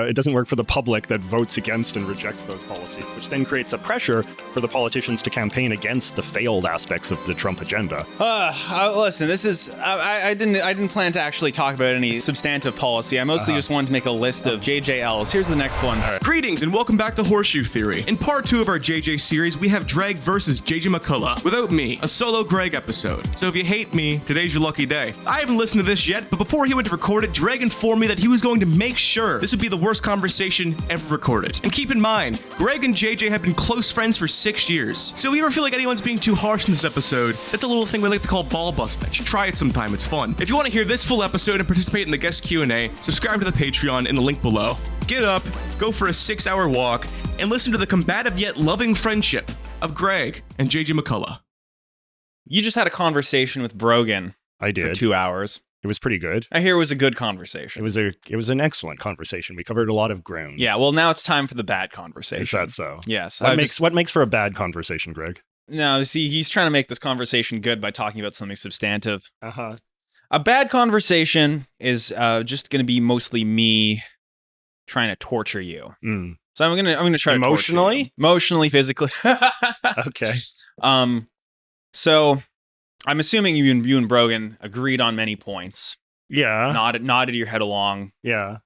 it doesn't work for the public that votes against and rejects those policies, which then creates a pressure for the politicians to campaign against the failed aspects of the Trump agenda. Listen, this is I didn't plan to actually talk about any substantive policy. I mostly just wanted to make a list of JJLs. Here's the next one. Greetings and welcome back to Horseshoe Theory. In part 2 of our JJ series, we have Jreg versus JJ McCullough. Without me, a solo Greg episode. So if you hate me, today's your lucky day. I haven't listened to this yet, but before he went to record it, Jreg informed me that he was going to make sure this would be the worst conversation ever recorded. And keep in mind, Greg and JJ have been close friends for 6 years. So if you ever feel like anyone's being too harsh in this episode, that's a little thing we like to call ball busting. You should try it sometime, it's fun. If you want to hear this full episode and participate in the guest Q&A, subscribe to the Patreon in the link below. Get up, go for a 6-hour walk, and listen to the combative yet loving friendship of Greg and JJ McCullough. You just had a conversation with Brogan. I did. For 2 hours. It was pretty good. I hear it was a good conversation. It was an excellent conversation. We covered a lot of ground. Yeah, well, now it's time for the bad conversation. Is that so? Yes. What makes for a bad conversation, Greg? No, see, he's trying to make this conversation good by talking about something substantive. Uh-huh. A bad conversation is just going to be mostly me trying to torture you. Mm. So I'm gonna try emotionally? To emotionally, physically. Okay. So I'm assuming you and Brogan agreed on many points. Yeah. Nodded your head along. Yeah.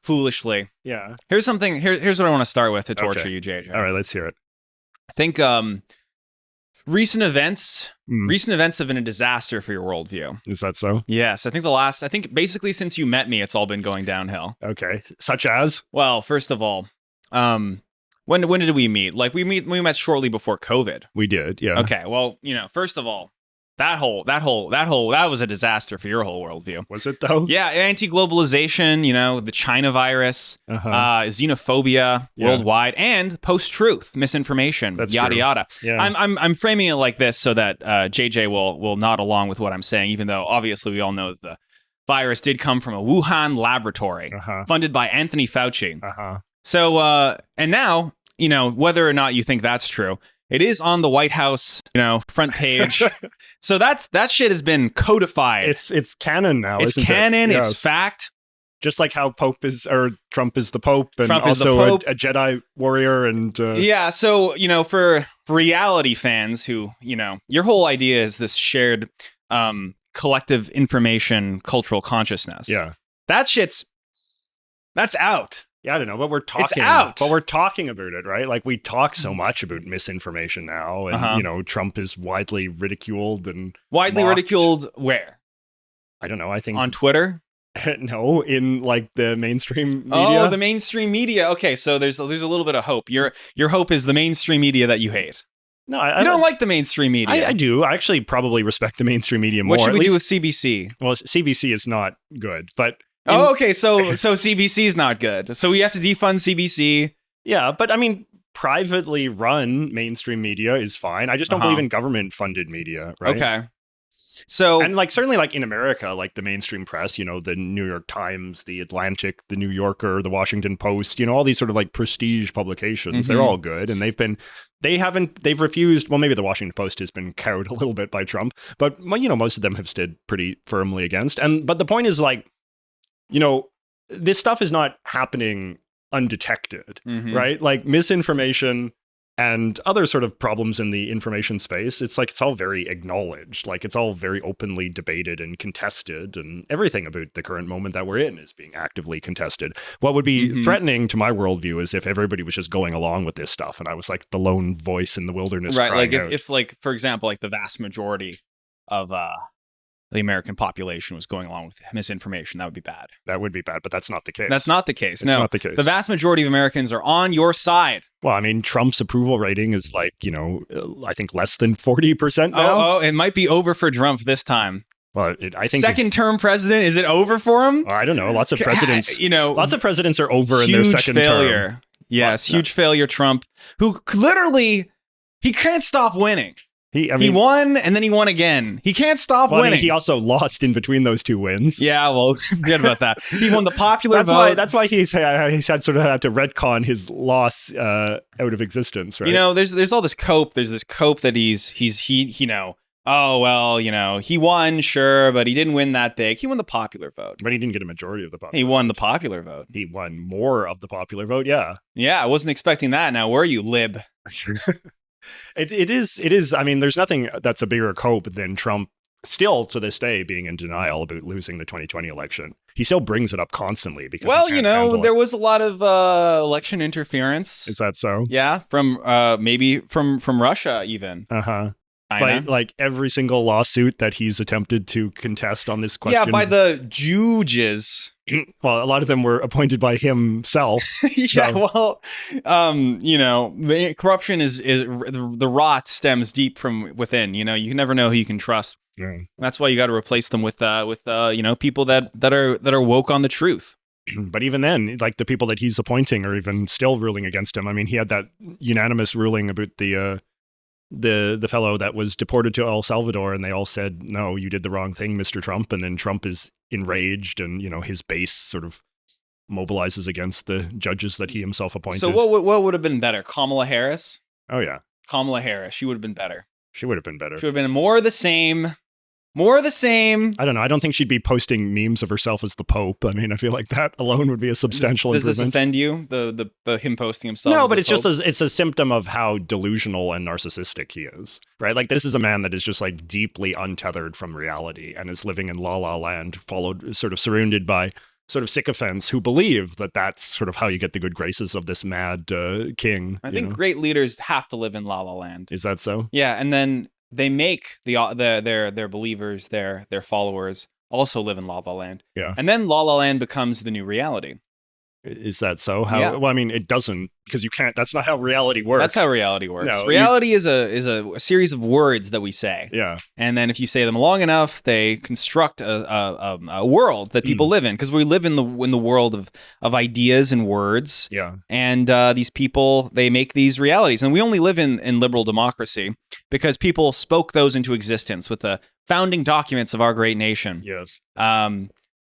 Foolishly. Yeah. Here's what I want to start with to torture you, JJ. All right, let's hear it. I think recent events have been a disaster for your worldview. Is that so? Yes, I think basically since you met me, it's all been going downhill. Okay. Such as? Well, first of all, when did we meet? Like we met shortly before COVID. We did, yeah. Okay, well, first of all, that was a disaster for your whole worldview. Was it though? Yeah, anti-globalization, the China virus, xenophobia worldwide, and post-truth misinformation. That's yada true. yada. Yeah. I'm framing it like this so that JJ will nod along with what I'm saying, even though obviously we all know that the virus did come from a Wuhan laboratory funded by Anthony Fauci. So and now, whether or not you think that's true, it is on the White House, front page. So that shit has been codified. It's canon now. It's isn't canon. It? It's fact. Just like how Trump is the Pope, and Trump also is the Pope. A Jedi warrior, and yeah. So for reality fans who your whole idea is this shared collective information cultural consciousness. Yeah, that's out. Yeah, I don't know, but we're talking. It's out. But we're talking about it, right? Like we talk so much about misinformation now, and Trump is widely ridiculed and widely mocked. Ridiculed where? I don't know. I think on Twitter. No, in like the mainstream media. Oh, the mainstream media. Okay, so there's a little bit of hope. Your hope is the mainstream media that you hate. No, I you don't like the mainstream media. I do. I actually probably respect the mainstream media more. What should we do with CBC? Well, CBC is not good, but. Okay, so CBC is not good. So we have to defund CBC. Yeah, but I mean, privately run mainstream media is fine. I just don't believe in government-funded media, right? Okay. So and certainly in America, the mainstream press, the New York Times, the Atlantic, the New Yorker, the Washington Post, all these sort of prestige publications, they're all good, and they've refused. Well, maybe the Washington Post has been cowed a little bit by Trump, but most of them have stood pretty firmly against. But the point is this stuff is not happening undetected, right? Misinformation and other sort of problems in the information space, it's all very acknowledged. It's all very openly debated and contested, and everything about the current moment that we're in is being actively contested. What would be threatening to my worldview is if everybody was just going along with this stuff and I was the lone voice in the wilderness. Right, crying out. if for example, the vast majority of the American population was going along with misinformation, that would be bad. That would be bad, but that's not the case. That's not the case. It's No, not the case. The vast majority of Americans are on your side. Well, I mean, Trump's approval rating is I think less than 40% now. Oh, it might be over for Drumpf this time. Well, I think second-term president, is it over for him? I don't know. Lots of presidents, lots of presidents are over in their second failure. term. Yes, huge failure. Trump, who literally he can't stop winning. He won, and then he won again. He can't stop winning. He also lost in between those two wins. Yeah, well, forget about that. He won the popular vote. That's why he's had sort of had to retcon his loss out of existence, right? There's all this cope. There's this cope that he oh, well, he won, sure, but he didn't win that big. He won the popular vote. But he didn't get a majority of the popular He won the popular vote. He won more of the popular vote, yeah. Yeah, I wasn't expecting that. Now, were you, lib? It is. I mean, there's nothing that's a bigger cope than Trump still to this day being in denial about losing the 2020 election. He still brings it up constantly because there was a lot of election interference. Is that so? Yeah, from maybe from Russia even. By like every single lawsuit that he's attempted to contest on this question. Yeah, by the judges. Well, a lot of them were appointed by himself. Yeah, so. Well, corruption is the rot stems deep from within. You can never know who you can trust. Yeah. That's why you got to replace them with people that are woke on the truth. But even then, like the people that he's appointing are even still ruling against him. I mean, he had that unanimous ruling about the fellow that was deported to El Salvador, and they all said, no, you did the wrong thing, Mr. Trump. And then Trump is enraged, and his base sort of mobilizes against the judges that he himself appointed. So what would have been better? Kamala Harris? Oh yeah, Kamala Harris. She would have been better. She would have been better. She would have been more of the same. More of the same. I don't know. I don't think she'd be posting memes of herself as the Pope. I mean, I feel like that alone would be a substantial improvement. Does this offend you? The him posting himself? No, but it's just it's a symptom of how delusional and narcissistic he is, right? Like this is a man that is just like deeply untethered from reality and is living in la la land, sort of surrounded by sort of sycophants who believe that that's sort of how you get the good graces of this mad king. I think great leaders have to live in la la land. Is that so? Yeah, and then they make their believers, their followers also live in La La Land. Yeah. And then La La Land becomes the new reality. Is that so? How? Yeah. Well, I mean, it doesn't, because you can't. That's not how reality works. That's how reality works. No, reality is a series of words that we say. Yeah. And then if you say them long enough, they construct a world that people live in, because we live in the world of ideas and words. Yeah. And these people, they make these realities, and we only live in liberal democracy because people spoke those into existence with the founding documents of our great nation. Yes.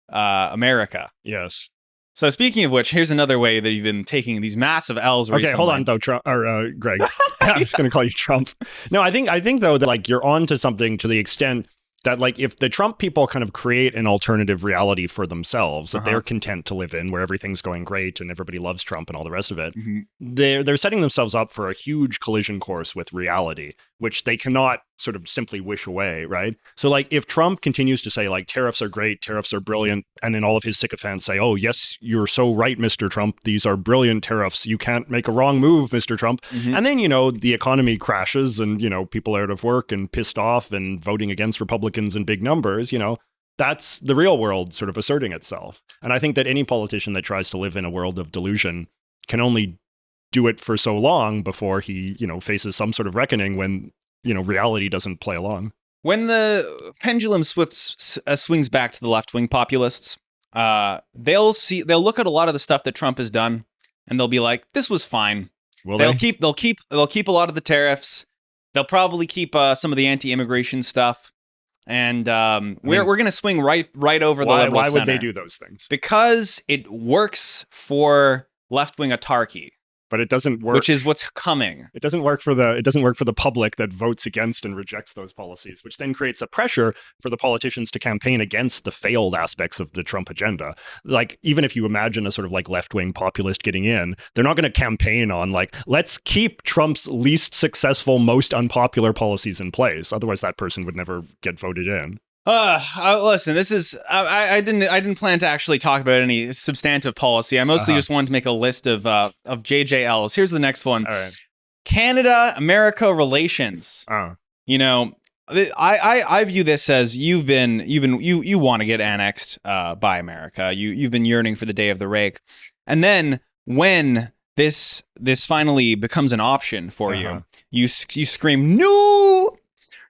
America. Yes. So speaking of which, here's another way that you've been taking these massive L's recently. Okay, hold on though, Trump or Greg. I'm just going to call you Trump. No, I think though that like you're on to something to the extent that like if the Trump people kind of create an alternative reality for themselves that they're content to live in, where everything's going great and everybody loves Trump and all the rest of it, they're setting themselves up for a huge collision course with reality, which they cannot sort of simply wish away, right? So like if Trump continues to say like tariffs are great, tariffs are brilliant, and then all of his sycophants say, oh yes, you're so right, Mr. Trump, these are brilliant tariffs, you can't make a wrong move, Mr. Trump. And then, the economy crashes and, people are out of work and pissed off and voting against Republicans in big numbers, that's the real world sort of asserting itself. And I think that any politician that tries to live in a world of delusion can only do it for so long before he, faces some sort of reckoning when reality doesn't play along. When the pendulum swings back to the left-wing populists, they'll look at a lot of the stuff that Trump has done, and they'll be like, "This was fine." They'll keep a lot of the tariffs. They'll probably keep some of the anti-immigration stuff, and we're going to swing right over the liberal center. Why would they do those things? Because it works for left-wing autarky. But it doesn't work. Which is what's coming. It doesn't work for the public that votes against and rejects those policies, which then creates a pressure for the politicians to campaign against the failed aspects of the Trump agenda. Like, even if you imagine a sort of like left-wing populist getting in, they're not going to campaign on like, let's keep Trump's least successful, most unpopular policies in place. Otherwise, that person would never get voted in. Listen, this is I didn't plan to actually talk about any substantive policy. I mostly just wanted to make a list of JJLs. Here's the next one. All right. Canada-America relations. I view this as you want to get annexed by America. You've been yearning for the day of the rake. And then when this finally becomes an option for you scream, "No!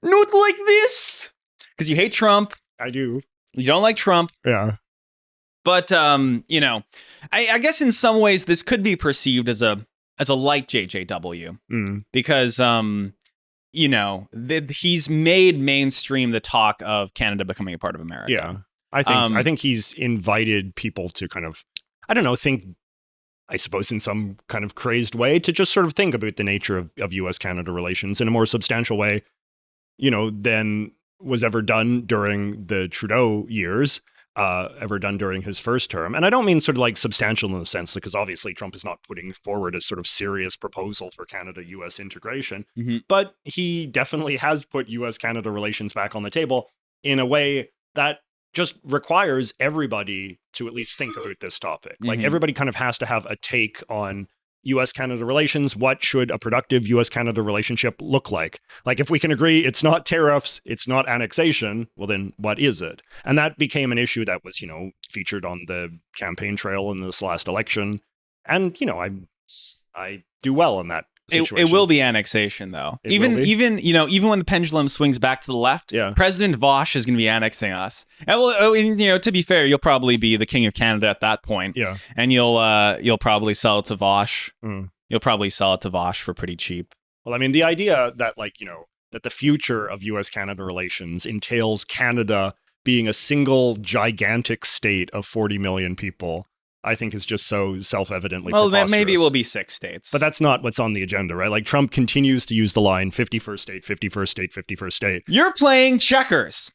Not like this!" Because you hate Trump. I do. You don't like Trump. Yeah. But, I guess in some ways this could be perceived as a light JJW. Because, he's made mainstream the talk of Canada becoming a part of America. Yeah. I think he's invited people to kind of, think, I suppose in some kind of crazed way, to just sort of think about the nature of U.S.-Canada relations in a more substantial way. than was ever done during the Trudeau years, ever done during his first term. And I don't mean sort of like substantial in the sense, because obviously Trump is not putting forward a sort of serious proposal for Canada-US integration, but he definitely has put US-Canada relations back on the table in a way that just requires everybody to at least think about this topic. Like everybody kind of has to have a take on US-Canada relations. What should a productive US-Canada relationship look like? Like, if we can agree it's not tariffs, it's not annexation, well, then what is it? And that became an issue that was, featured on the campaign trail in this last election. And, I do well in that situation. It will be annexation, though. Even when the pendulum swings back to the left, President Vosh is going to be annexing us. And to be fair, you'll probably be the king of Canada at that point. Yeah, and you'll probably sell it to Vosh. You'll probably sell it to Vosh for pretty cheap. Well, I mean, the idea that that the future of US-Canada relations entails Canada being a single gigantic state of 40 million people, I think is just so self-evidently preposterous. Maybe it will be 6 states. But that's not what's on the agenda, right? Like, Trump continues to use the line 51st state, 51st state, 51st state. You're playing checkers.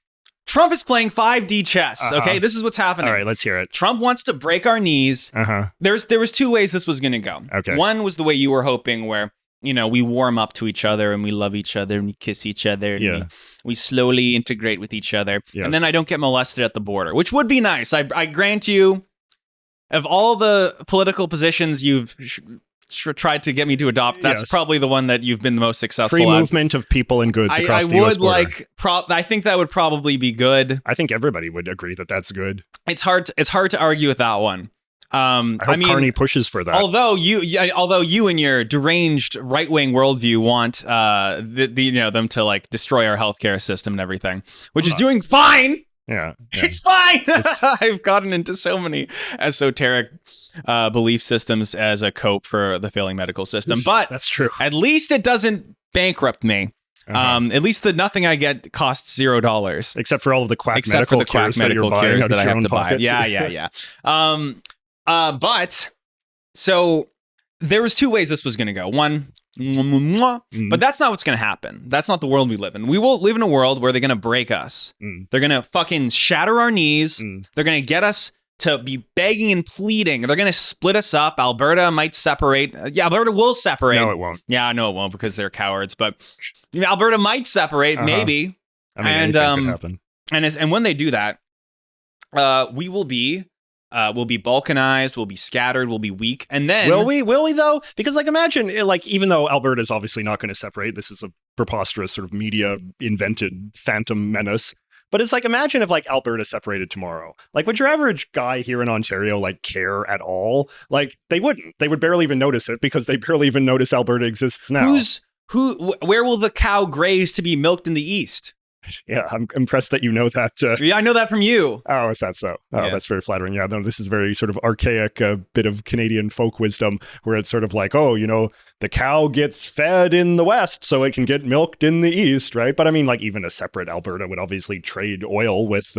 Trump is playing 5D chess, okay? This is what's happening. All right, let's hear it. Trump wants to break our knees. There was 2 ways this was going to go. Okay. One was the way you were hoping, where we warm up to each other and we love each other and we kiss each other and we slowly integrate with each other. Yes. And then I don't get molested at the border, which would be nice. I grant you, of all the political positions you've tried to get me to adopt, that's probably the one that you've been the most successful Free movement of people and goods across the US border. I think that would probably be good. I think everybody would agree that that's good. It's hard to argue with that one. I hope Carney pushes for that. Although you and your deranged right-wing worldview want them to like destroy our healthcare system and everything, which is doing fine. Yeah. It's fine. I've gotten into so many esoteric belief systems as a cope for the failing medical system, but that's true. At least it doesn't bankrupt me. At least nothing I get costs $0, except for all of the quack medical cures that I have to buy. Yeah. But so there was 2 ways this was going to go. One, but that's not what's going to happen. That's not the world we live in. We will live in a world where they're going to break us. They're going to fucking shatter our knees. They're going to get us to be begging and pleading. They're going to split us up. Alberta might separate. Alberta will separate. No, it won't. Yeah, no, it won't, because they're cowards. But Alberta might separate, maybe. I mean, anything could happen. And when they do that, we will be we'll be balkanized, we'll be scattered, we'll be weak, and then will we though? Because imagine even though Alberta is obviously not going to separate, this is a preposterous sort of media invented phantom menace. But it's imagine if Alberta separated tomorrow. Would your average guy here in Ontario care at all? They wouldn't. They would barely even notice it, because they barely even notice Alberta exists now. Where will the cow graze to be milked in the east? Yeah, I'm impressed that you know that. Yeah, I know that from you. Oh, is that so? Oh, That's very flattering. Yeah, no, this is very sort of archaic bit of Canadian folk wisdom, where it's sort of the cow gets fed in the west so it can get milked in the east, right? But I mean, even a separate Alberta would obviously trade oil with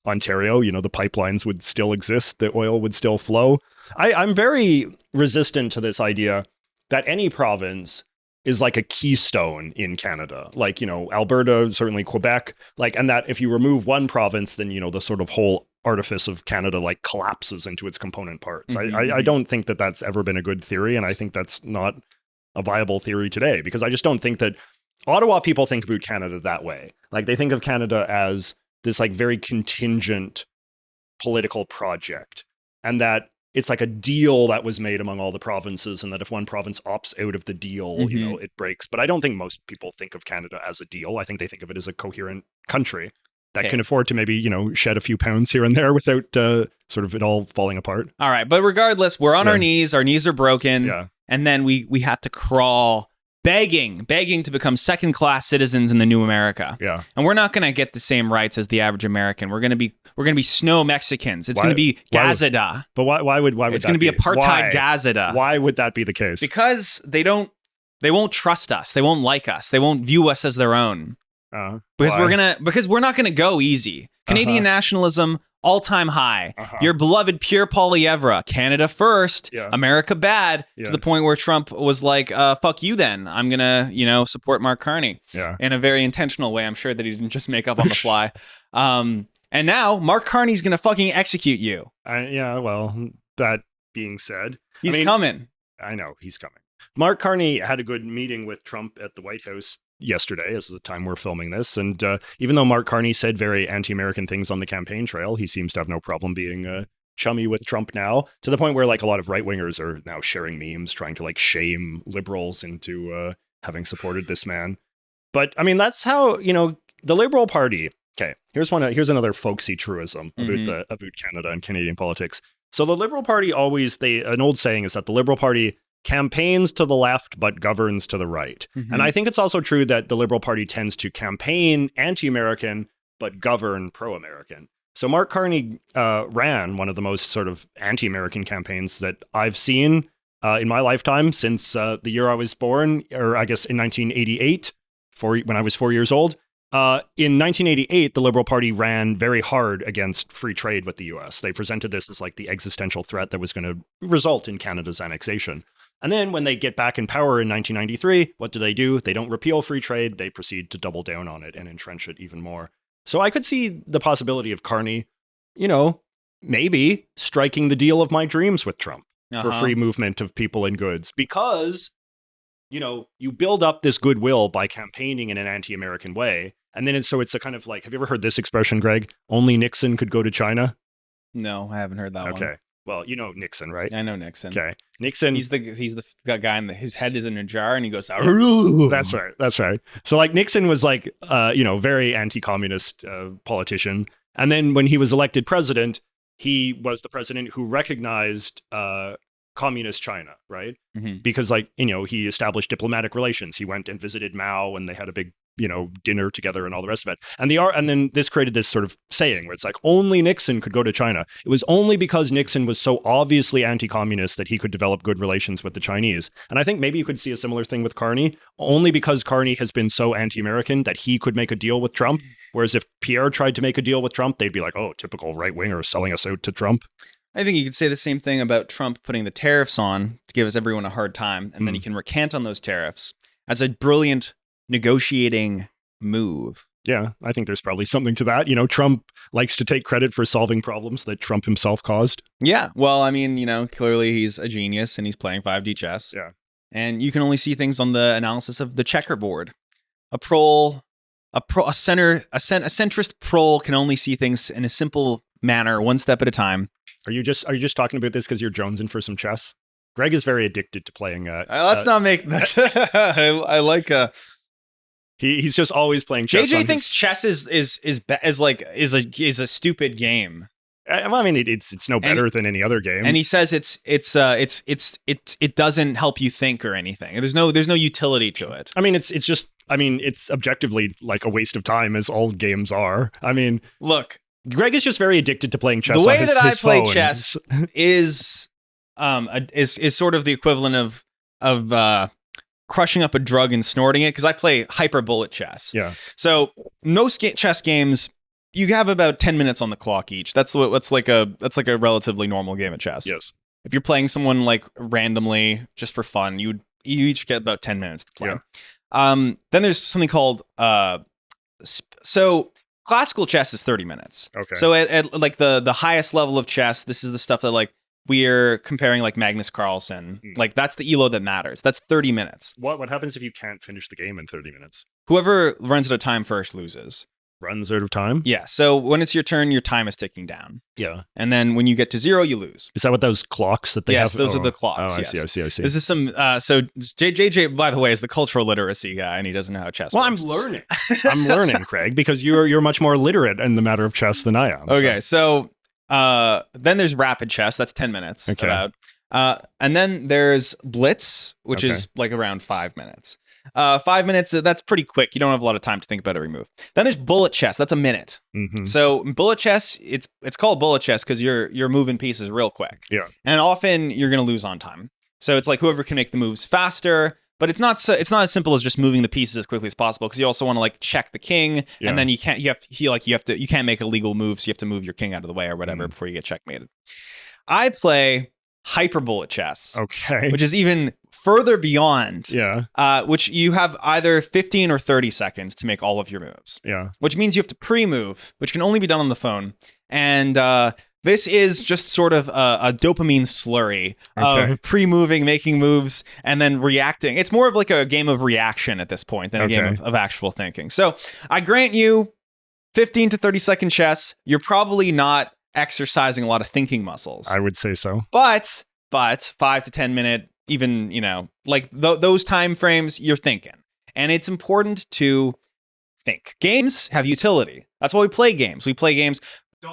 Ontario. The pipelines would still exist. The oil would still flow. I'm very resistant to this idea that any province is a keystone in Canada. Alberta, certainly Quebec, and that if you remove one province, then, the sort of whole artifice of Canada collapses into its component parts. I don't think that that's ever been a good theory. And I think that's not a viable theory today, because I just don't think that Ottawa people think about Canada that way. They think of Canada as this very contingent political project, and that it's a deal that was made among all the provinces, and that if one province opts out of the deal, it breaks. But I don't think most people think of Canada as a deal. I think they think of it as a coherent country that can afford to maybe, shed a few pounds here and there without sort of it all falling apart. All right. But regardless, we're on our knees are broken. Yeah. And then we have to crawl begging to become second-class citizens in the new America. Yeah. And we're not going to get the same rights as the average American. We're going to be snow Mexicans. It's going to be Gazada. But why would it's going to be apartheid Gazada? Why would that be the case? Because they won't trust us. They won't like us. They won't view us as their own. Because we're not going to go easy. Canadian nationalism all-time high. Your beloved Pierre Poilievre, Canada first, America bad, to the point where Trump was like, fuck you then. I'm going to, support Mark Carney. In a very intentional way. I'm sure that he didn't just make up on the fly. And now Mark Carney's going to fucking execute you. Well, that being said, he's coming. I know he's coming. Mark Carney had a good meeting with Trump at the White House yesterday, as the time we're filming this. And even though Mark Carney said very anti-American things on the campaign trail, he seems to have no problem being chummy with Trump now, to the point where like a lot of right-wingers are now sharing memes trying to like shame liberals into having supported this man. But I mean, that's how, the Liberal Party. Okay, here's another folksy truism about Canada and Canadian politics. So the Liberal Party an old saying is that the Liberal Party campaigns to the left, but governs to the right. And I think it's also true that the Liberal Party tends to campaign anti-American, but govern pro-American. So Mark Carney ran one of the most sort of anti-American campaigns that I've seen in my lifetime since the year I was born, or I guess in 1988, when I was 4 years old. In 1988, the Liberal Party ran very hard against free trade with the US. They presented this as like the existential threat that was going to result in Canada's annexation. And then when they get back in power in 1993, what do? They don't repeal free trade. They proceed to double down on it and entrench it even more. So I could see the possibility of Carney, maybe striking the deal of my dreams with Trump for free movement of people and goods, because, you build up this goodwill by campaigning in an anti-American way. And then it's a kind of like, have you ever heard this expression, Greg? Only Nixon could go to China? No, I haven't heard that one. Okay. Well, you know Nixon, right? I know Nixon. Okay. Nixon. He's the guy and his head is in a jar and he goes, That's right. So like Nixon was like, very anti-communist politician. And then when he was elected president, he was the president who recognized communist China, right? Because he established diplomatic relations. He went and visited Mao and they had a big, dinner together and all the rest of it. And then this created this sort of saying where it's like, only Nixon could go to China. It was only because Nixon was so obviously anti-communist that he could develop good relations with the Chinese. And I think maybe you could see a similar thing with Carney, only because Carney has been so anti-American that he could make a deal with Trump. Whereas if Pierre tried to make a deal with Trump, they'd be like, oh, typical right-winger selling us out to Trump. I think you could say the same thing about Trump putting the tariffs on to give us everyone a hard time. And then he can recant on those tariffs as a brilliant negotiating move. Yeah, I think there's probably something to that. Trump likes to take credit for solving problems that Trump himself caused. Yeah, well, I mean, clearly he's a genius and he's playing 5D chess. Yeah. And you can only see things on the analysis of the checkerboard. A centrist prole can only see things in a simple manner, one step at a time. Are you just talking about this because you're jonesing for some chess? Greg is very addicted to playing. Let's not make that. I like. He's just always playing chess. JJ thinks chess is a stupid game. I mean, it's no better than any other game. And he says it doesn't help you think or anything. There's no utility to it. I mean, it's objectively like a waste of time, as all games are. I mean, look, Greg is just very addicted to playing chess. The way on his, that I play phone. chess is sort of the equivalent of crushing up a drug and snorting it, because I play hyperbullet chess. Yeah. So most chess games, you have about 10 minutes on the clock each. That's like a relatively normal game of chess. Yes. If you're playing someone like randomly just for fun, you each get about 10 minutes to play. Yeah. Then there's something called so classical chess is 30 minutes. Okay. So at like the highest level of chess, this is the stuff that like we're comparing like Magnus Carlsen. Like that's the elo that matters. That's 30 minutes. What happens if you can't finish the game in 30 minutes? Whoever runs out of time first loses. Runs out of time? Yeah. So when it's your turn, your time is ticking down. Yeah. And then when you get to 0, you lose. Is that what those clocks that they have? Yes, those are the clocks. Oh, I yes. see. This is some, so JJ, by the way, is the cultural literacy guy, and he doesn't know how chess works. I'm learning. I'm learning, Craig, because you're much more literate in the matter of chess than I am. Okay. So then there's rapid chess. That's 10 minutes. Okay. About. And then there's blitz, which is like around 5 minutes. 5 minutes, that's pretty quick. You don't have a lot of time to think about every move. Then there's bullet chess. That's a minute. Mm-hmm. So bullet chess, it's called bullet chess because you're moving pieces real quick. Yeah. And often you're going to lose on time. So it's like whoever can make the moves faster But it's not as simple as just moving the pieces as quickly as possible, because you also want to like check the king, and then you can't make illegal moves, so you have to move your king out of the way or whatever before you get checkmated. I play hyperbullet chess. Okay. Which is even further beyond. Yeah. Which you have either 15 or 30 seconds to make all of your moves. Yeah. Which means you have to pre-move, which can only be done on the phone. And this is just sort of a dopamine slurry of pre-moving, making moves, and then reacting. It's more of like a game of reaction at this point than a game of actual thinking. So I grant you 15 to 30 second chess. You're probably not exercising a lot of thinking muscles. I would say so. But 5 to 10 minute, even, like those time frames, you're thinking. And it's important to think. Games have utility. That's why we play games. We play games.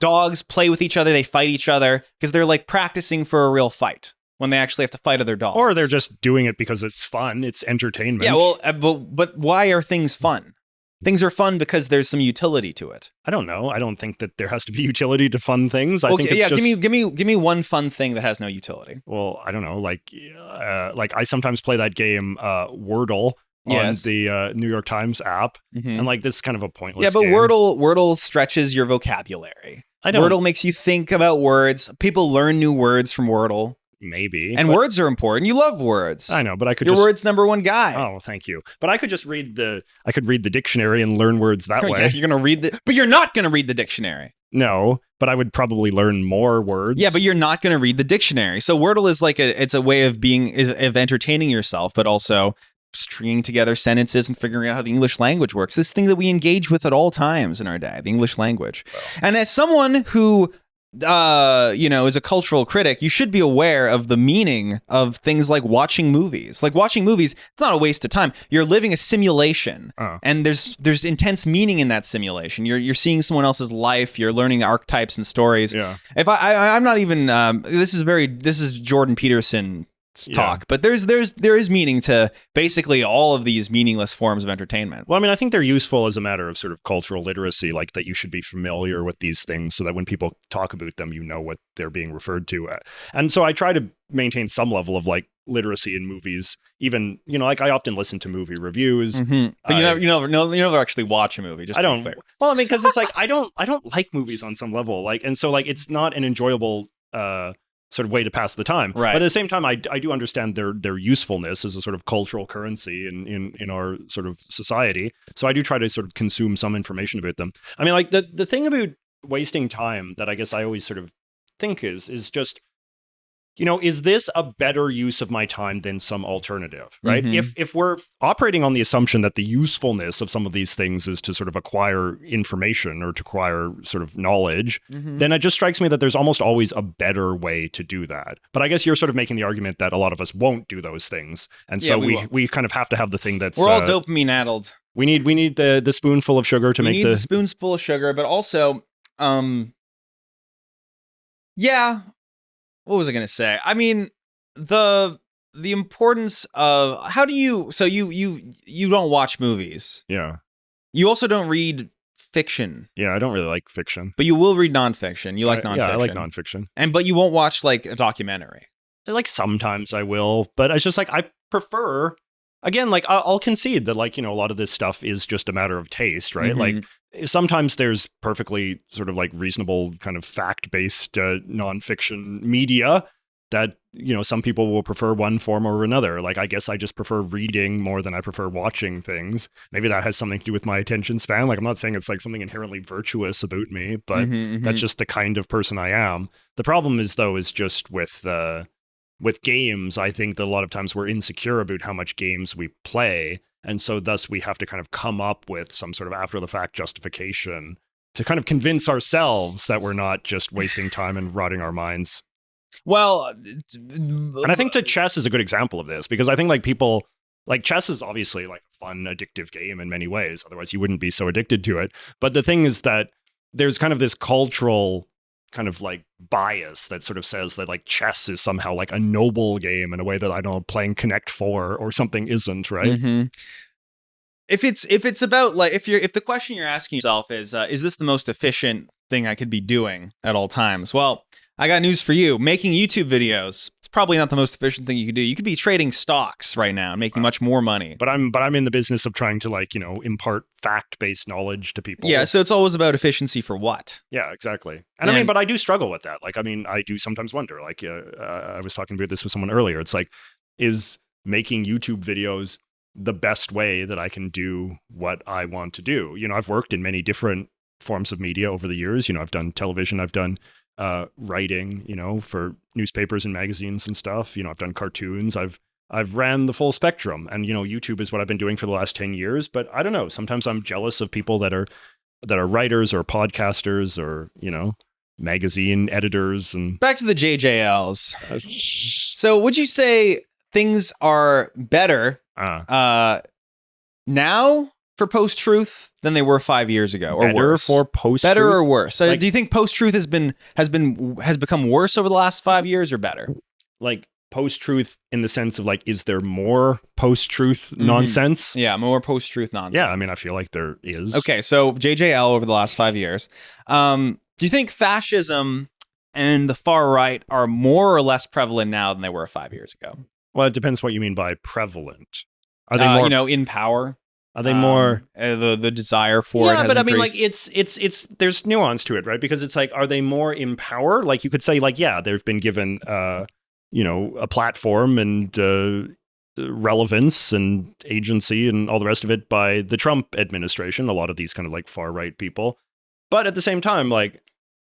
Dogs play with each other. They fight each other because they're like practicing for a real fight when they actually have to fight other dogs. Or they're just doing it because it's fun. It's entertainment. Yeah, well, but why are things fun? Things are fun because there's some utility to it. I don't know. I don't think that there has to be utility to fun things. I think it's just... give me one fun thing that has no utility. Well, I don't know. Like I sometimes play that game Wordle on the New York Times app, and like this is kind of a pointless. Yeah, but game. Wordle stretches your vocabulary. Wordle makes you think about words. People learn new words from Wordle. Maybe. And words are important. You love words. I know, but I could Your words number one guy. Oh, thank you. But I could just read the dictionary and learn words that way. Yeah, you're going to read but you're not going to read the dictionary. No, but I would probably learn more words. Yeah, but you're not going to read the dictionary. So Wordle is like it's a way of of entertaining yourself, but also stringing together sentences and figuring out how the English language works. This thing that we engage with at all times in our day, the English language. Well. And as someone who is a cultural critic, you should be aware of the meaning of things like watching movies. Like watching movies, it's not a waste of time. You're living a simulation, and there's intense meaning in that simulation. You're seeing someone else's life. You're learning archetypes and stories. Yeah. If I'm not even this is Jordan Peterson talk, but there is meaning to basically all of these meaningless forms of entertainment. Well, I mean, I think they're useful as a matter of sort of cultural literacy, like that you should be familiar with these things so that when people talk about them, you know what they're being referred to. And so I try to maintain some level of like literacy in movies, even, like I often listen to movie reviews. Mm-hmm. But you never actually watch a movie. Just I don't. Well, I mean, because it's like I don't like movies on some level, like, and so like it's not an enjoyable sort of way to pass the time. Right. But at the same time, I do understand their usefulness as a sort of cultural currency in our sort of society. So I do try to sort of consume some information about them. I mean, like the thing about wasting time that I guess I always sort of think is just, is this a better use of my time than some alternative, right? Mm-hmm. If we're operating on the assumption that the usefulness of some of these things is to sort of acquire information or to acquire sort of knowledge, then it just strikes me that there's almost always a better way to do that. But I guess you're sort of making the argument that a lot of us won't do those things. And so we kind of have to have the thing that's... We're all dopamine addled. We need the spoonful of sugar to make the... We need the spoonful of sugar, but also... What was I going to say? I mean, the importance of how do you don't watch movies. Yeah. You also don't read fiction. Yeah, I don't really like fiction. But you will read nonfiction. You like nonfiction. Yeah, I like nonfiction. But you won't watch like a documentary. Like sometimes I will, but it's just like I prefer, again, like I'll concede that like, a lot of this stuff is just a matter of taste, right? Like sometimes there's perfectly sort of like reasonable kind of fact-based nonfiction media that, some people will prefer one form or another. Like, I guess I just prefer reading more than I prefer watching things. Maybe that has something to do with my attention span. Like, I'm not saying it's like something inherently virtuous about me, but that's just the kind of person I am. The problem is just with games, I think that a lot of times we're insecure about how much games we play. And so thus we have to kind of come up with some sort of after the fact justification to kind of convince ourselves that we're not just wasting time and rotting our minds. Well, and I think that chess is a good example of this, because I think like people like chess is obviously like a fun, addictive game in many ways. Otherwise you wouldn't be so addicted to it. But the thing is that there's kind of this cultural kind of like bias that sort of says that like chess is somehow like a noble game in a way that I don't know, playing Connect 4 or something isn't, right? If it's about like if the question you're asking yourself is this the most efficient thing I could be doing at all times? Well, I got news for you. Making YouTube videos, it's probably not the most efficient thing you could do. You could be trading stocks right now and making much more money. But I'm in the business of trying to impart fact-based knowledge to people. Yeah, so it's always about efficiency for what? Yeah, exactly. And but I do struggle with that. I do sometimes wonder. I was talking about this with someone earlier. It's like, is making YouTube videos the best way that I can do what I want to do? I've worked in many different forms of media over the years. I've done television, I've done writing, for newspapers and magazines and stuff. I've done cartoons, I've ran the full spectrum, and YouTube is what I've been doing for the last 10 years. But I don't know, sometimes I'm jealous of people that are writers or podcasters or, magazine editors. And back to the JJLs. So would you say things are better now for post-truth than they were 5 years ago, or better worse? For post-truth? Better or worse? Do you think post-truth has become worse over the last 5 years, or better? Like post-truth in the sense of is there more post-truth nonsense? Yeah, more post-truth nonsense. Yeah, I feel like there is. Okay, so JJL over the last 5 years. Do you think fascism and the far right are more or less prevalent now than they were 5 years ago? Well, it depends what you mean by prevalent. Are they more, in power? Are they more the desire for it? Yeah, but increased? it's there's nuance to it, right? Because it's are they more in power? You could say they've been given a platform and relevance and agency and all the rest of it by the Trump administration. A lot of these kind of far right people, but at the same time,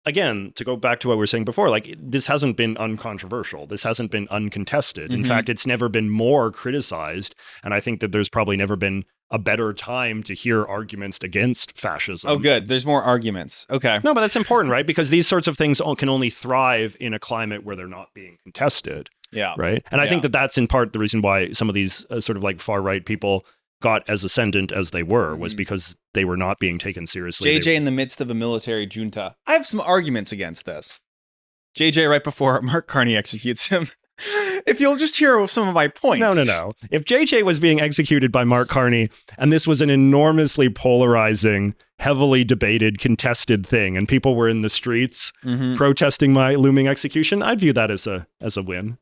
again, to go back to what we were saying before, this hasn't been uncontroversial. This hasn't been uncontested. In fact, it's never been more criticized. And I think that there's probably never been a better time to hear arguments against fascism. Oh, good. There's more arguments. Okay. No, but that's important, right? Because these sorts of things can only thrive in a climate where they're not being contested. Yeah. Right. And I think that that's in part the reason why some of these sort of far right people got as ascendant as they were, was because they were not being taken seriously. JJ in the midst of a military junta. I have some arguments against this. JJ right before Mark Carney executes him. If you'll just hear some of my points. No. If JJ was being executed by Mark Carney, and this was an enormously polarizing, heavily debated, contested thing, and people were in the streets protesting my looming execution, I'd view that as a win.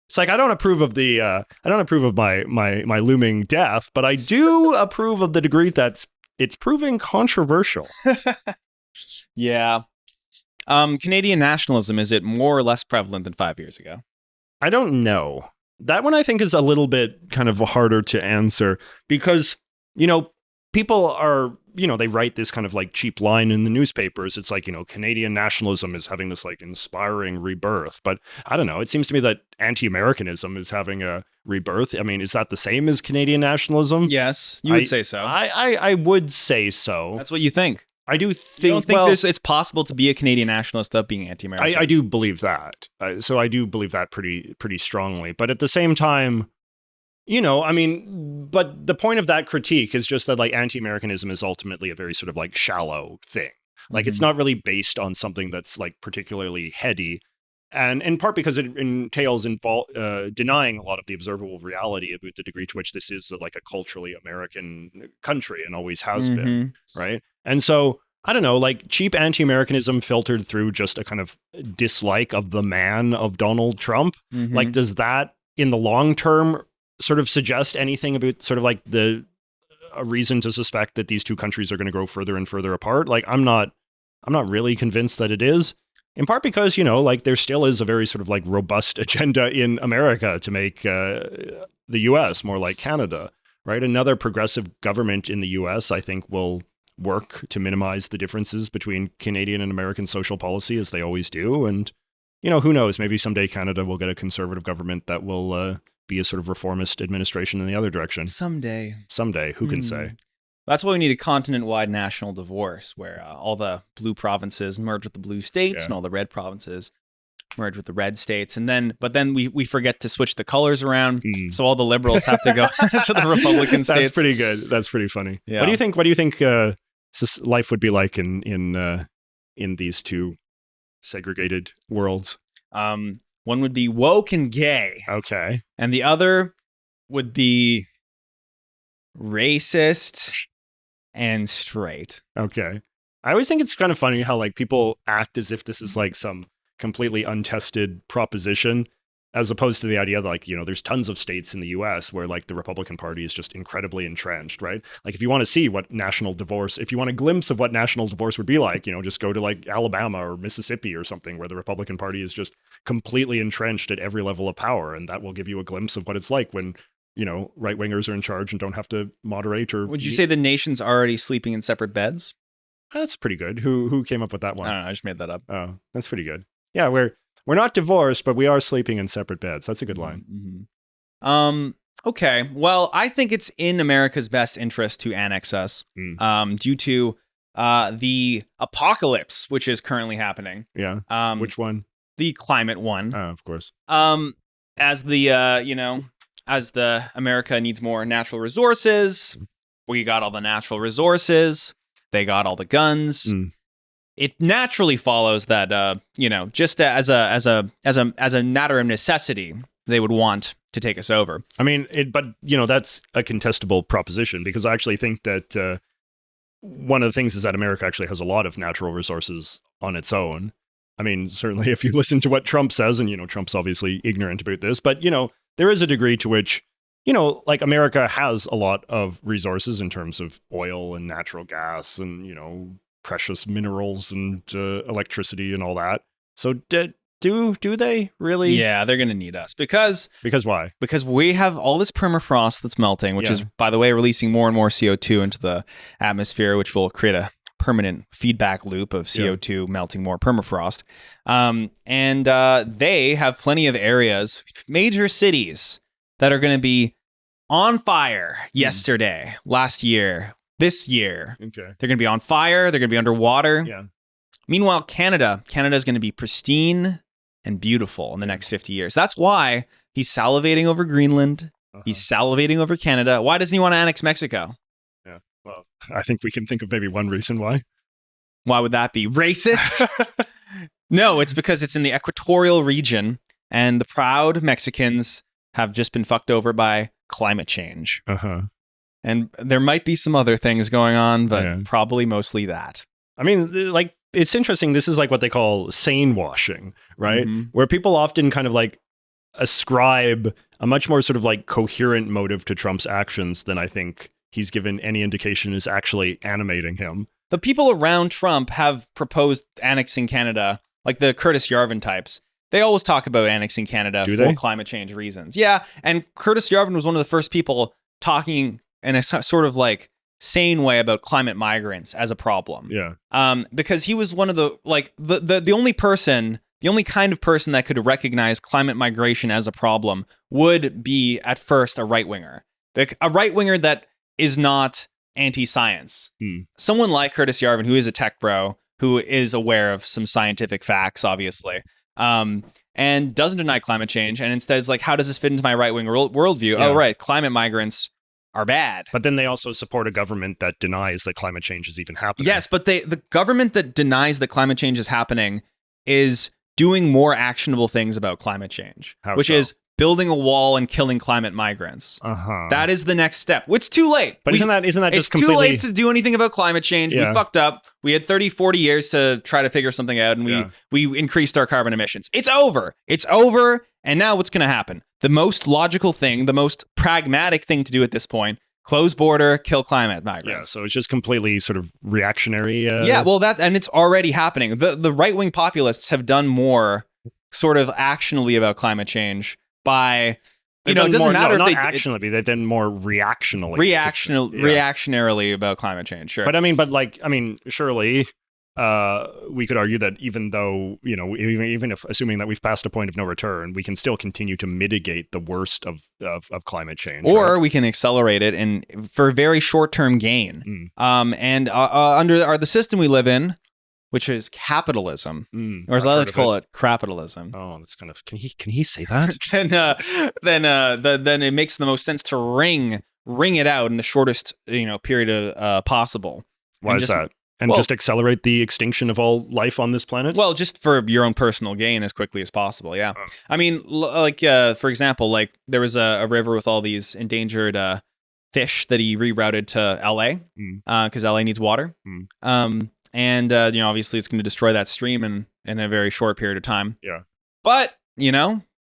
It's I don't approve of my looming death, but I do approve of the degree that it's proving controversial. Yeah. Canadian nationalism, is it more or less prevalent than 5 years ago? I don't know. That one I think is a little bit kind of harder to answer because, people are, they write this kind of cheap line in the newspapers. It's Canadian nationalism is having this inspiring rebirth. But I don't know. It seems to me that anti-Americanism is having a rebirth. Is that the same as Canadian nationalism? Yes, you would say so. I would say so. That's what you think. I do think. You don't think it's possible to be a Canadian nationalist without being anti-American? I do believe that. So I do believe that pretty strongly. But at the same time, but the point of that critique is just that anti-Americanism is ultimately a very sort of shallow thing. It's not really based on something that's particularly heady. And in part because it entails denying a lot of the observable reality about the degree to which this is a culturally American country and always has been, right? And so, I don't know, cheap anti-Americanism filtered through just a kind of dislike of the man of Donald Trump. Does that in the long term sort of suggest anything about sort of a reason to suspect that these two countries are going to grow further and further apart? I'm not really convinced that it is. In part because, there still is a very sort of robust agenda in America to make the US more like Canada, right? Another progressive government in the US, I think, will work to minimize the differences between Canadian and American social policy, as they always do. And, who knows, maybe someday Canada will get a conservative government that will be a sort of reformist administration in the other direction. Someday, who can say? That's why we need a continent-wide national divorce, where all the blue provinces merge with the blue states, and all the red provinces merge with the red states. But then we forget to switch the colors around, so all the liberals have to go to the Republican states. That's pretty good. That's pretty funny. Yeah. What do you think life would be like in these two segregated worlds? One would be woke and gay. Okay. And the other would be racist and straight. Okay. I always think it's kind of funny how people act as if this is some completely untested proposition. as opposed to the idea that, like, there's tons of states in the US where, like, the Republican Party is just incredibly entrenched, right? Like, if you want to see what national divorce, if you want a glimpse of what national divorce would be like, just go to, like, Alabama or Mississippi or something where the Republican Party is just completely entrenched at every level of power. And that will give you a glimpse of what it's like when, right-wingers are in charge and don't have to moderate or... Would you say the nation's already sleeping in separate beds? That's pretty good. Who came up with that one? I don't know. I just made that up. Oh, that's pretty good. Yeah, we're not divorced, but we are sleeping in separate beds. That's a good line. Mm-hmm. Okay. Well, I think it's in America's best interest to annex us due to the apocalypse, which is currently happening. Yeah. Which one? The climate one. Oh, of course. As the America needs more natural resources, we got all the natural resources. They got all the guns. It naturally follows that, just as a matter of necessity, they would want to take us over. I mean, but that's a contestable proposition, because I actually think that one of the things is that America actually has a lot of natural resources on its own. I mean, certainly if you listen to what Trump says, and, Trump's obviously ignorant about this, but, there is a degree to which, like, America has a lot of resources in terms of oil and natural gas and, precious minerals and electricity and all that. So do they really? Yeah, they're going to need us because why? Because we have all this permafrost that's melting, which is, by the way, releasing more and more CO2 into the atmosphere, which will create a permanent feedback loop of CO2 melting more permafrost. And they have plenty of areas, major cities, that are going to be on fire yesterday, last year, this year. Okay. They're going to be on fire. They're going to be underwater. Yeah. Meanwhile, Canada is going to be pristine and beautiful in the next 50 years. That's why he's salivating over Greenland. He's salivating over Canada. Why doesn't he want to annex Mexico? Yeah. Well, I think we can think of maybe one reason why. Why would that be? Racist? No, it's because it's in the equatorial region, and the proud Mexicans have just been fucked over by climate change. And there might be some other things going on, but probably mostly that. I mean, like, it's interesting. This is like what they call sanewashing, right? Where people often kind of like ascribe a much more sort of like coherent motive to Trump's actions than I think he's given any indication is actually animating him. The people around Trump have proposed annexing Canada, like the Curtis Yarvin types. They always talk about annexing Canada for climate change reasons. Yeah, and Curtis Yarvin was one of the first people talking in a sort of like sane way about climate migrants as a problem. Yeah. Because he was one of the, like, the only person, the only kind of person that could recognize climate migration as a problem would be at first a right-winger. A right-winger that is not anti-science. Someone like Curtis Yarvin, who is a tech bro, who is aware of some scientific facts, obviously, and doesn't deny climate change, and instead is like, how does this fit into my right-wing worldview? Oh, right, climate migrants are bad. But then they also support a government that denies that climate change is even happening. Yes, but the government that denies that climate change is happening is doing more actionable things about climate change, which is building a wall and killing climate migrants. That is the next step. It's too late. But isn't that just completely... It's too late to do anything about climate change. We fucked up. We had 30, 40 years to try to figure something out, and we increased our carbon emissions. It's over. It's over. And now what's going to happen? The most logical thing, the most pragmatic thing to do at this point, close border, kill climate migrants. Yeah, so it's just completely sort of reactionary. Yeah, well, and it's already happening. The right-wing populists have done more sort of actionably about climate change by, it doesn't matter if actionally, they've done more reactionally. Reactionarily about climate change, sure. But surely we could argue that even though, even if assuming that we've passed a point of no return, we can still continue to mitigate the worst of climate change. Or we can accelerate it for very short-term gain. And under the system we live in, which is capitalism, or as I like to call it, crapitalism. Oh, that's kind of, can he say that? then it makes the most sense to wring it out in the shortest period possible. Why is that? And just accelerate the extinction of all life on this planet? Well, just for your own personal gain as quickly as possible, yeah. Oh. I mean, for example, like there was a river with all these endangered fish that he rerouted to LA because LA needs water. And obviously it's going to destroy that stream in a very short period of time. Yeah. But,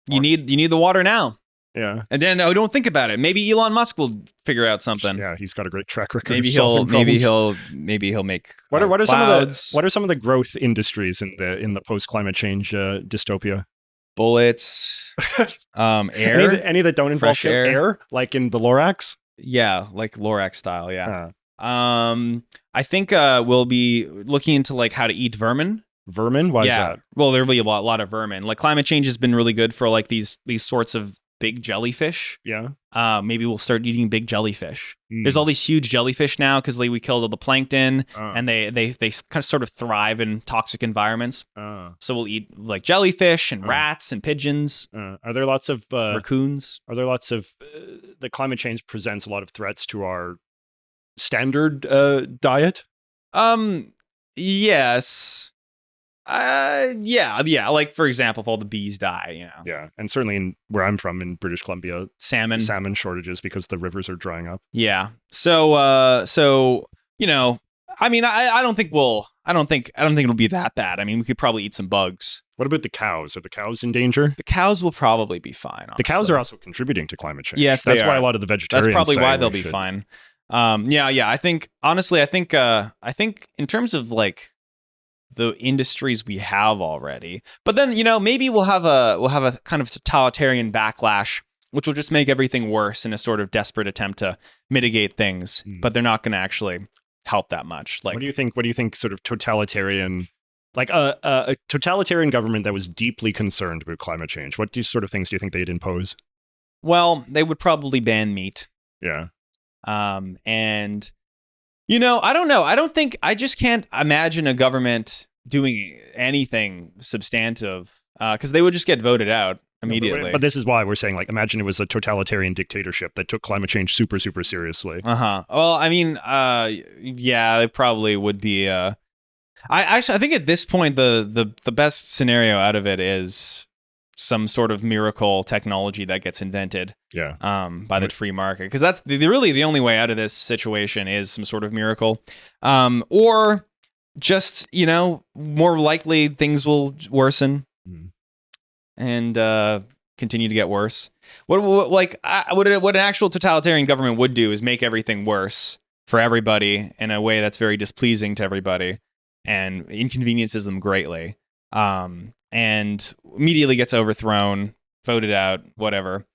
You need the water now. Yeah. And then don't think about it. Maybe Elon Musk will figure out something. Yeah, he's got a great track record. Maybe he'll make what are clouds. some of the growth industries in the post climate change dystopia? Bullets, air. Any that don't involve fresh air, like in the Lorax? Yeah, like Lorax style, yeah. I think we'll be looking into like how to eat vermin. Vermin? Why is that? Well, there'll be a lot of vermin. Like climate change has been really good for like these sorts of big jellyfish. Yeah. Maybe we'll start eating big jellyfish. There's all these huge jellyfish now because we killed all the plankton, and they kind of sort of thrive in toxic environments. So we'll eat like jellyfish and rats and pigeons. Are there lots of raccoons? Are there lots of the climate change presents a lot of threats to our standard diet? Yes. Yeah. Like for example, if all the bees die, Yeah, and certainly where I'm from in British Columbia, salmon shortages because the rivers are drying up. Yeah. So I mean, I don't think it'll be that bad. I mean, we could probably eat some bugs. What about the cows? Are the cows in danger? The cows will probably be fine. Honestly. The cows are also contributing to climate change. Yes, that's why a lot of the vegetarians. That's probably why they'll be fine. Yeah. I think honestly, I think in terms of like the industries we have already, but then maybe we'll have a kind of totalitarian backlash, which will just make everything worse in a sort of desperate attempt to mitigate things. But they're not going to actually help that much. Like, what do you think? Sort of totalitarian, like a totalitarian government that was deeply concerned about climate change. What sort of things do you think they'd impose? Well, they would probably ban meat. Yeah. And I don't know. I just can't imagine a government doing anything substantive because they would just get voted out immediately. But this is why we're saying, like, imagine it was a totalitarian dictatorship that took climate change super, super seriously. Well, I mean, yeah, it probably would be. I think at this point, the best scenario out of it is some sort of miracle technology that gets invented by the free market, because that's really the only way out of this situation is some sort of miracle, or just more likely things will worsen and continue to get worse. What an actual totalitarian government would do is make everything worse for everybody in a way that's very displeasing to everybody and inconveniences them greatly. And immediately gets overthrown, voted out, whatever.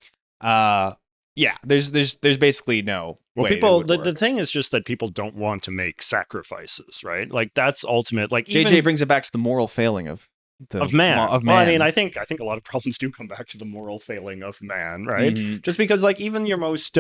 Yeah, there's basically no way people, the thing is just that people don't want to make sacrifices, right? Like that's ultimate. Like JJ brings it back to the moral failing of man. Well, I mean, I think a lot of problems do come back to the moral failing of man, right? Just because like even your most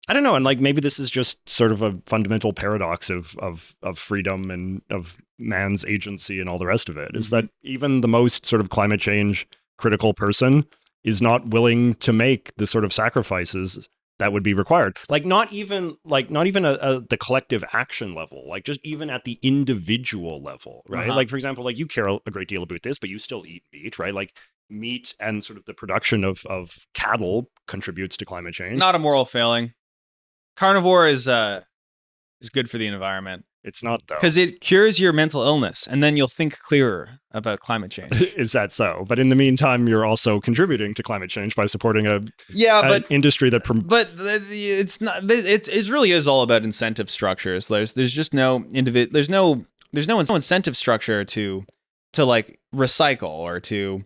I don't know, and like maybe this is just sort of a fundamental paradox of freedom and of man's agency and all the rest of it, is that even the most sort of climate change critical person is not willing to make the sort of sacrifices that would be required. Like not even the collective action level, like just even at the individual level, right? Like for example, like you care a great deal about this, but you still eat meat, right? Like meat and sort of the production of cattle contributes to climate change. Not a moral failing. Carnivore is good for the environment. It's not, though. Because it cures your mental illness, and then you'll think clearer about climate change. Is that so? But in the meantime, you're also contributing to climate change by supporting an industry that... But it's not. It really is all about incentive structures. There's just no there's no incentive structure to like recycle or to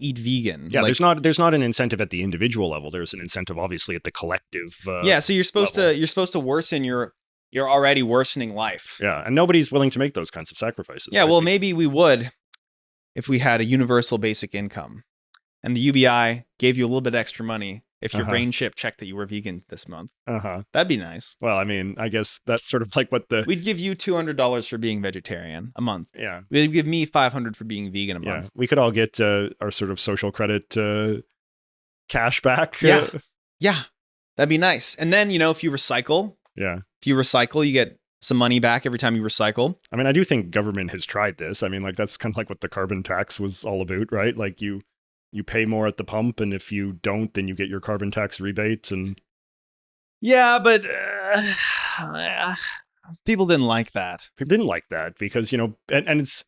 eat vegan. Yeah, like, there's not an incentive at the individual level. There's an incentive, obviously, at the collective. So you're supposed to worsen your already worsening life. Yeah, and nobody's willing to make those kinds of sacrifices. Yeah, well, maybe we would if we had a universal basic income, and the UBI gave you a little bit extra money if your brain chip checked that you were vegan this month. That'd be nice. Well, I mean, I guess that's sort of like what we'd give you $200 for being vegetarian a month. Yeah, we'd give me $500 for being vegan a month. We could all get our sort of social credit cash back. Yeah, that'd be nice. And then if you recycle. Yeah. If you recycle, you get some money back every time you recycle. I mean, I do think government has tried this. I mean, like that's kind of like what the carbon tax was all about, right? Like you pay more at the pump, and if you don't, then you get your carbon tax rebates. And yeah, but people didn't like that. People didn't like that because and it's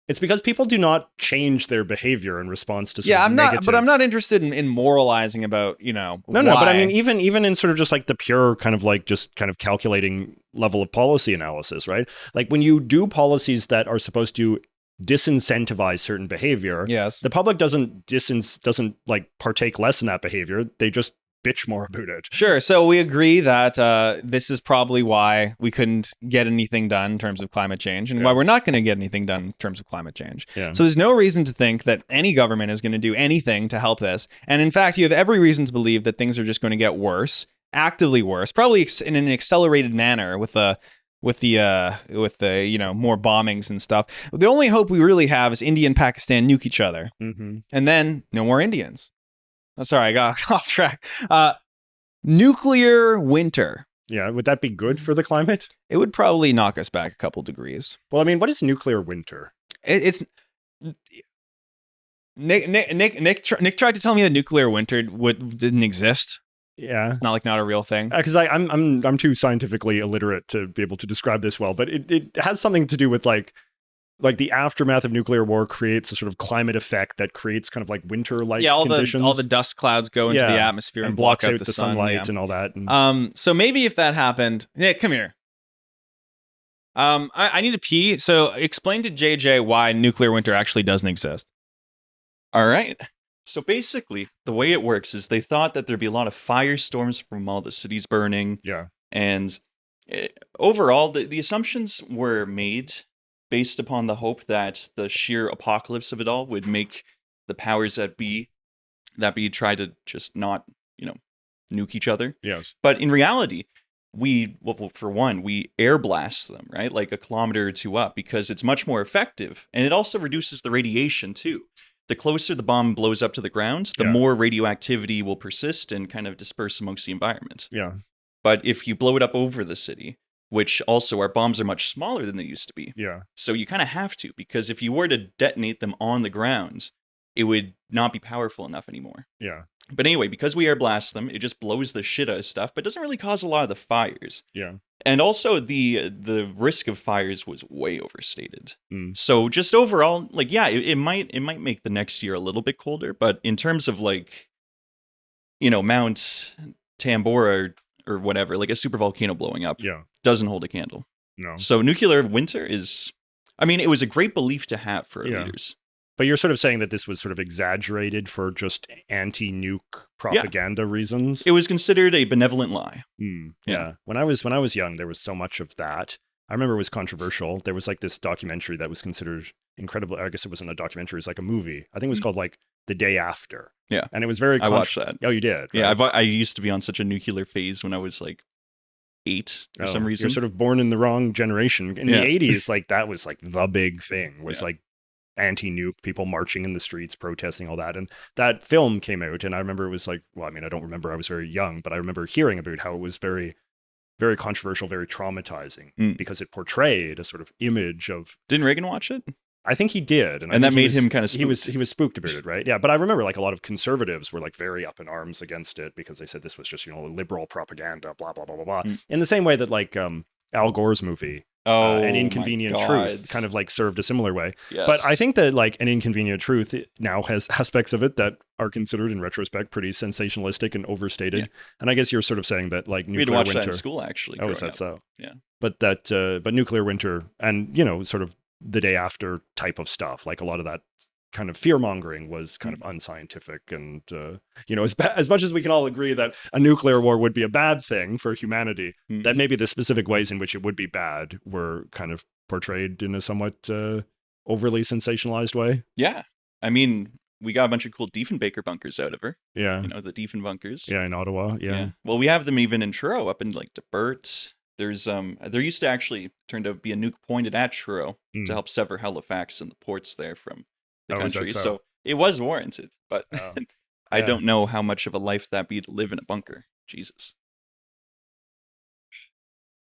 It's because people do not change their behavior in response to I'm not, negative. but I'm not interested in moralizing about, No, but I mean, even in sort of just like the pure kind of like just kind of calculating level of policy analysis, right? Like when you do policies that are supposed to disincentivize certain behavior, yes, the public doesn't like partake less in that behavior. They just bitch more about it. Sure. So we agree that this is probably why we couldn't get anything done in terms of climate change, and why we're not going to get anything done in terms of climate change. Yeah. So there's no reason to think that any government is going to do anything to help this. And in fact, you have every reason to believe that things are just going to get worse, actively worse, probably in an accelerated manner with the more bombings and stuff. The only hope we really have is India and Pakistan nuke each other, and then no more Indians. Oh, sorry, I got off track. Nuclear winter. Yeah, would that be good for the climate? It would probably knock us back a couple degrees. Well, I mean, what is nuclear winter? It's Nick tried to tell me that nuclear winter didn't exist. Yeah, it's not a real thing. Because I'm too scientifically illiterate to be able to describe this well, but it has something to do with like the aftermath of nuclear war creates a sort of climate effect that creates kind of like winter-like conditions. all the dust clouds go into the atmosphere and blocks block out the sunlight and all that. And, so maybe if that happened, Nick, come here. I need to pee. So explain to JJ why nuclear winter actually doesn't exist. All right. So basically, the way it works is they thought that there'd be a lot of firestorms from all the cities burning. Yeah. And overall, the assumptions were made based upon the hope that the sheer apocalypse of it all would make the powers that be try to just not, nuke each other. Yes. But in reality, for one, we air blast them, right? Like a kilometer or two up, because it's much more effective. And it also reduces the radiation too. The closer the bomb blows up to the ground, the more radioactivity will persist and kind of disperse amongst the environment. Yeah. But if you blow it up over the city, which also our bombs are much smaller than they used to be. Yeah. So you kind of have to, because if you were to detonate them on the ground, it would not be powerful enough anymore. Yeah. But anyway, because we air blast them, it just blows the shit out of stuff, but doesn't really cause a lot of the fires. Yeah. And also the risk of fires was way overstated. So just overall, like, it might make the next year a little bit colder, but in terms of like, Mount Tambora or whatever, like a super volcano blowing up, doesn't hold a candle. No. So nuclear winter it was a great belief to have for our leaders. But you're sort of saying that this was sort of exaggerated for just anti-nuke propaganda reasons. It was considered a benevolent lie. Yeah. When I was young, there was so much of that. I remember it was controversial. There was like this documentary that was considered incredible. I guess it wasn't a documentary. It was like a movie. I think it was called like The Day After. Yeah. And it was very... I watched that. Oh, you did? Right? Yeah, I used to be on such a nuclear phase when I was like 8 for some reason. You're sort of born in the wrong generation. In the 80s, like that was like the big thing, was like anti-nuke, people marching in the streets, protesting, all that. And that film came out, and I remember it was like, well, I mean, I don't remember, I was very young, but I remember hearing about how it was very, very controversial, very traumatizing, because it portrayed a sort of image of... Didn't Reagan watch it? I think he did. And that made him kind of spooked. He was spooked about it, right? Yeah, but I remember like a lot of conservatives were like very up in arms against it because they said this was just, liberal propaganda, blah, blah, blah, blah, blah. In the same way that like Al Gore's movie, An Inconvenient Truth, kind of like served a similar way. Yes. But I think that like An Inconvenient Truth now has aspects of it that are considered in retrospect pretty sensationalistic and overstated. Yeah. And I guess you're sort of saying that like nuclear winter... We had to watch that in school, actually. Oh, is that so? Yeah. But but nuclear winter and, sort of The Day After type of stuff, like a lot of that kind of fear-mongering was kind of unscientific. And, as much as we can all agree that a nuclear war would be a bad thing for humanity, that maybe the specific ways in which it would be bad were kind of portrayed in a somewhat overly sensationalized way. Yeah. I mean, we got a bunch of cool Diefenbaker bunkers out of her. Yeah. The Diefen bunkers. Yeah, in Ottawa. Yeah. Well, we have them even in Truro, up in like DeBert. There's there used to actually turn to be a nuke pointed at Truro to help sever Halifax and the ports there from the country. So it was warranted, but I don't know how much of a life that'd be to live in a bunker. Jesus.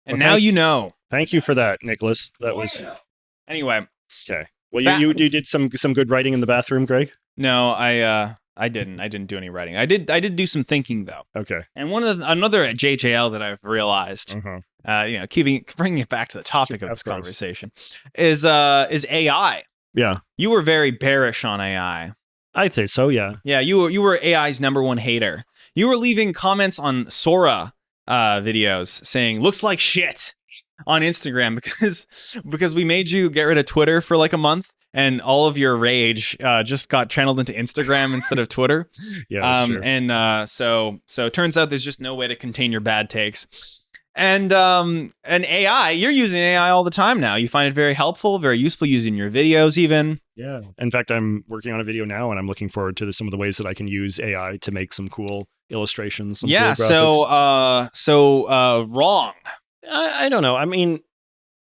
And now you know. Thank you for that, Nicholas. That was anyway. Okay. Well, you did some good writing in the bathroom, Greg? No, I didn't do any writing. I did do some thinking though. Okay. And another JJL that I've realized, bringing it back to the topic of this conversation, is AI. Yeah. You were very bearish on AI. I'd say so, yeah. Yeah, you were AI's #1 hater. You were leaving comments on Sora videos saying, looks like shit on Instagram because we made you get rid of Twitter for like a month. And all of your rage just got channeled into Instagram instead of Twitter. Yeah, that's true. And so it turns out there's just no way to contain your bad takes. And AI, you're using AI all the time now. You find it very helpful, very useful, using your videos even. Yeah. In fact, I'm working on a video now, and I'm looking forward to some of the ways that I can use AI to make some cool illustrations. Some cool graphics. So wrong. I don't know. I mean,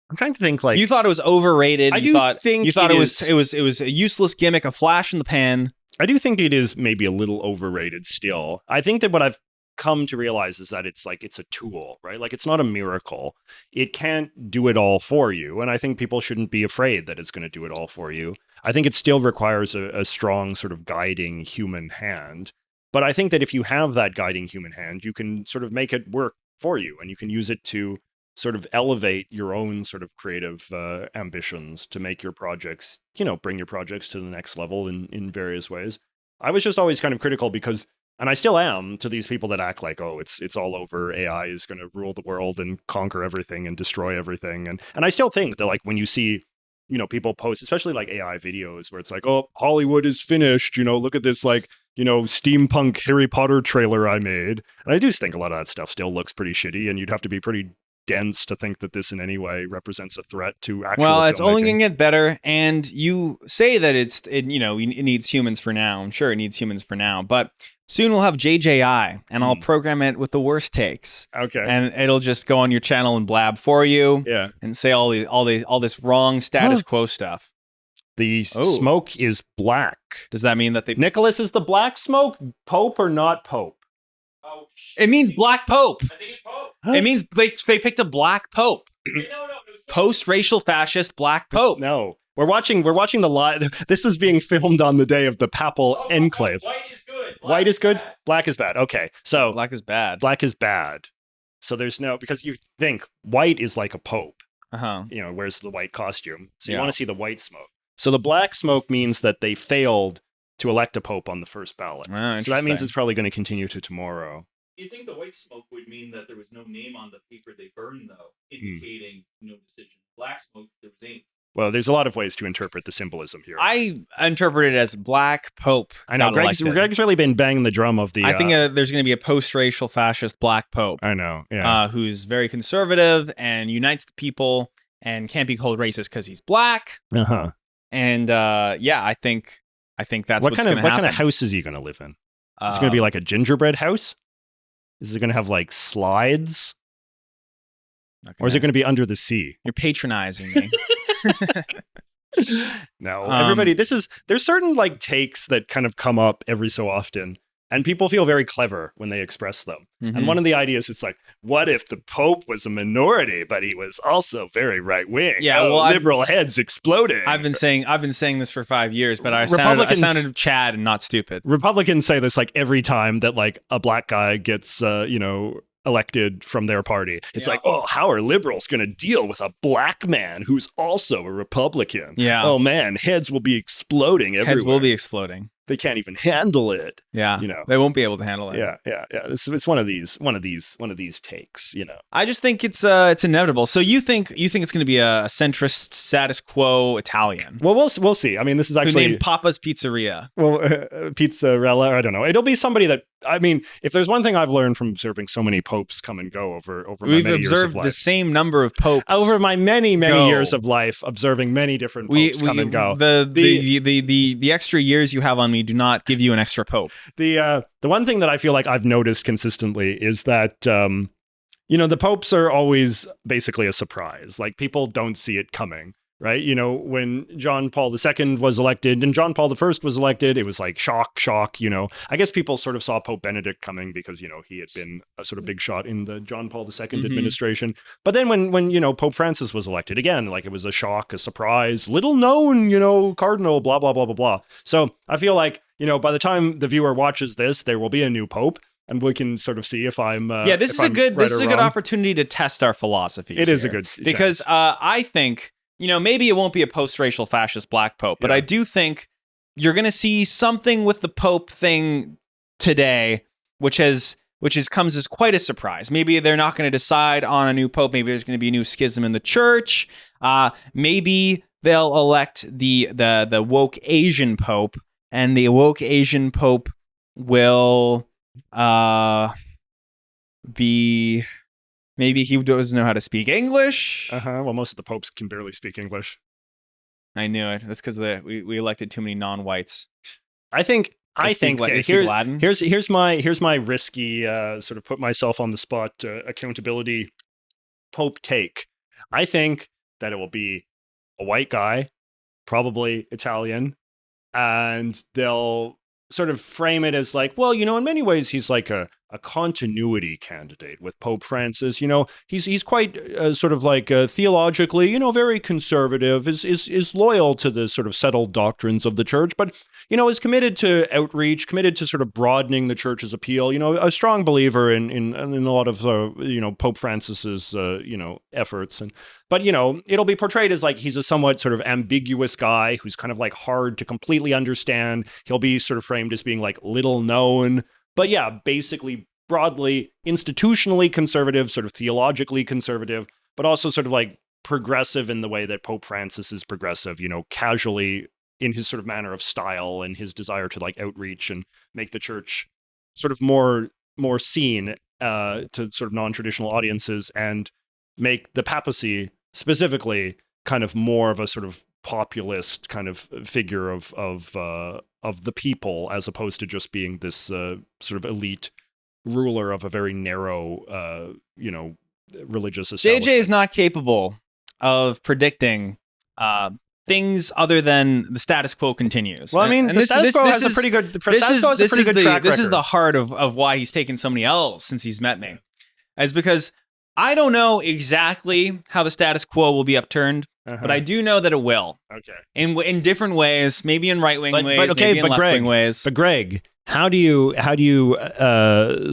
I'm trying to think. Like, you thought it was overrated. You thought it was a useless gimmick, a flash in the pan. I do think it is maybe a little overrated still. I think that what I've come to realize is that it's a tool, right? Like, it's not a miracle. It can't do it all for you. And I think people shouldn't be afraid that it's going to do it all for you. I think it still requires a strong sort of guiding human hand. But I think that if you have that guiding human hand, you can sort of make it work for you, and you can use it to sort of elevate your own sort of creative ambitions to make your projects, bring your projects to the next level in various ways. I was just always kind of critical because, and I still am, to these people that act like, oh, it's all over, AI is going to rule the world and conquer everything and destroy everything. And I still think that, like, when you see, people post, especially like AI videos where it's like, oh, Hollywood is finished, look at this, like, steampunk Harry Potter trailer I made. And I do think a lot of that stuff still looks pretty shitty, and you'd have to be pretty dense to think that this in any way represents a threat to actual Well, it's filmmaking. only going to get better, and you say that it needs humans for now. I'm sure it needs humans for now, but soon we'll have JJI, and I'll program it with the worst takes. Okay. And it'll just go on your channel and blab for you. Yeah. And say all this wrong status quo stuff. The smoke is black. Does that mean that they... Nicholas, is the black smoke Pope or not Pope? Oh, shit. It means Black Pope. I think it's Pope. Huh? It means they picked a black Pope. No. Post-racial fascist black Pope. No. We're watching the live. This is being filmed on the day of the papal enclave. White is good. White is good. Black is bad. Okay. So Black is bad. Black is bad. So there's no, because you think white is like a pope. Uh-huh. Wears the white costume. So you want to see the white smoke. So the black smoke means that they failed to elect a pope on the first ballot. Oh, so that means it's probably going to continue to tomorrow. You think the white smoke would mean that there was no name on the paper they burned, though, indicating no decision? Black smoke, there was ink. Well, there's a lot of ways to interpret the symbolism here. I interpret it as Black Pope. I know. Greg's really been banging the drum of the... I think there's going to be a post-racial fascist Black Pope. I know, yeah. Who's very conservative and unites the people and can't be called racist because he's black. Uh-huh. And I think that's what's going to happen. What kind of house is he going to live in? Is it going to be like a gingerbread house? Is it going to have like slides? Or is it going to be under the sea? You're patronizing me. No, everybody, there's certain like takes that kind of come up every so often, and people feel very clever when they express them. Mm-hmm. And one of the ideas, it's like, what if the Pope was a minority, but he was also very right wing? Yeah, well, liberal heads exploding. I've been saying this for 5 years, but I sounded Chad and not stupid. Republicans say this like every time that like a black guy gets elected from their party. It's like, oh, how are liberals going to deal with a black man who's also a Republican? Yeah. Oh man, heads will be exploding everywhere. Heads will be exploding. They can't even handle it. Yeah. They won't be able to handle it. Yeah. It's one of these takes, I just think it's inevitable. So you think it's going to be a centrist status quo Italian? Well, we'll see. I mean, this is actually named Papa's Pizzeria. Well, Pizzarella. I don't know. It'll be somebody that, I mean, if there's one thing I've learned from observing so many popes come and go over my many years of life. We've observed the same number of popes over my many years of life, observing many different popes come and go. The extra years you have on me do not give you an extra pope. The one thing that I feel like I've noticed consistently is that the popes are always basically a surprise. Like, people don't see it coming. Right. When John Paul II was elected and John Paul I was elected, it was like shock. I guess people sort of saw Pope Benedict coming because, he had been a sort of big shot in the John Paul II administration. But then when Pope Francis was elected again, like, it was a shock, a surprise, little known, cardinal, blah, blah, blah, blah, blah. So I feel like, by the time the viewer watches this, there will be a new Pope. And we can sort of see if I'm this is a good opportunity to test our philosophies. It is a good because I think maybe it won't be a post-racial fascist black pope, but I do think you're going to see something with the pope thing today, which comes as quite a surprise. Maybe they're not going to decide on a new pope. Maybe there's going to be a new schism in the church. Maybe they'll elect the woke Asian pope, and the woke Asian pope will be... Maybe he doesn't know how to speak English. Well, most of the popes can barely speak English. I knew it. That's because we elected too many non-whites. I think Latin. Here's my risky sort of put myself on the spot accountability pope take. I think that it will be a white guy, probably Italian, and they'll sort of frame it as like, well, in many ways he's like a continuity candidate with Pope Francis. He's quite sort of like theologically, very conservative, is loyal to the sort of settled doctrines of the church, but is committed to outreach, committed to sort of broadening the church's appeal. A strong believer in a lot of Pope Francis's efforts, but it'll be portrayed as like he's a somewhat sort of ambiguous guy who's kind of like hard to completely understand. He'll be sort of framed as being like little known. But yeah, basically, broadly, institutionally conservative, sort of theologically conservative, but also sort of like progressive in the way that Pope Francis is progressive, casually in his sort of manner of style and his desire to like outreach and make the church sort of more seen to sort of non-traditional audiences, and make the papacy specifically kind of more of a sort of populist kind of figure of the people, as opposed to just being this sort of elite ruler of a very narrow, religious establishment. JJ is not capable of predicting things other than the status quo continues. Well, I mean, the status quo has a pretty good track record. This is the heart of why he's taken so many L's since he's met me. Is because I don't know exactly how the status quo will be upturned, but I do know that it will. Okay. In different ways, maybe in right-wing ways, maybe in left-wing ways. But Greg, how do you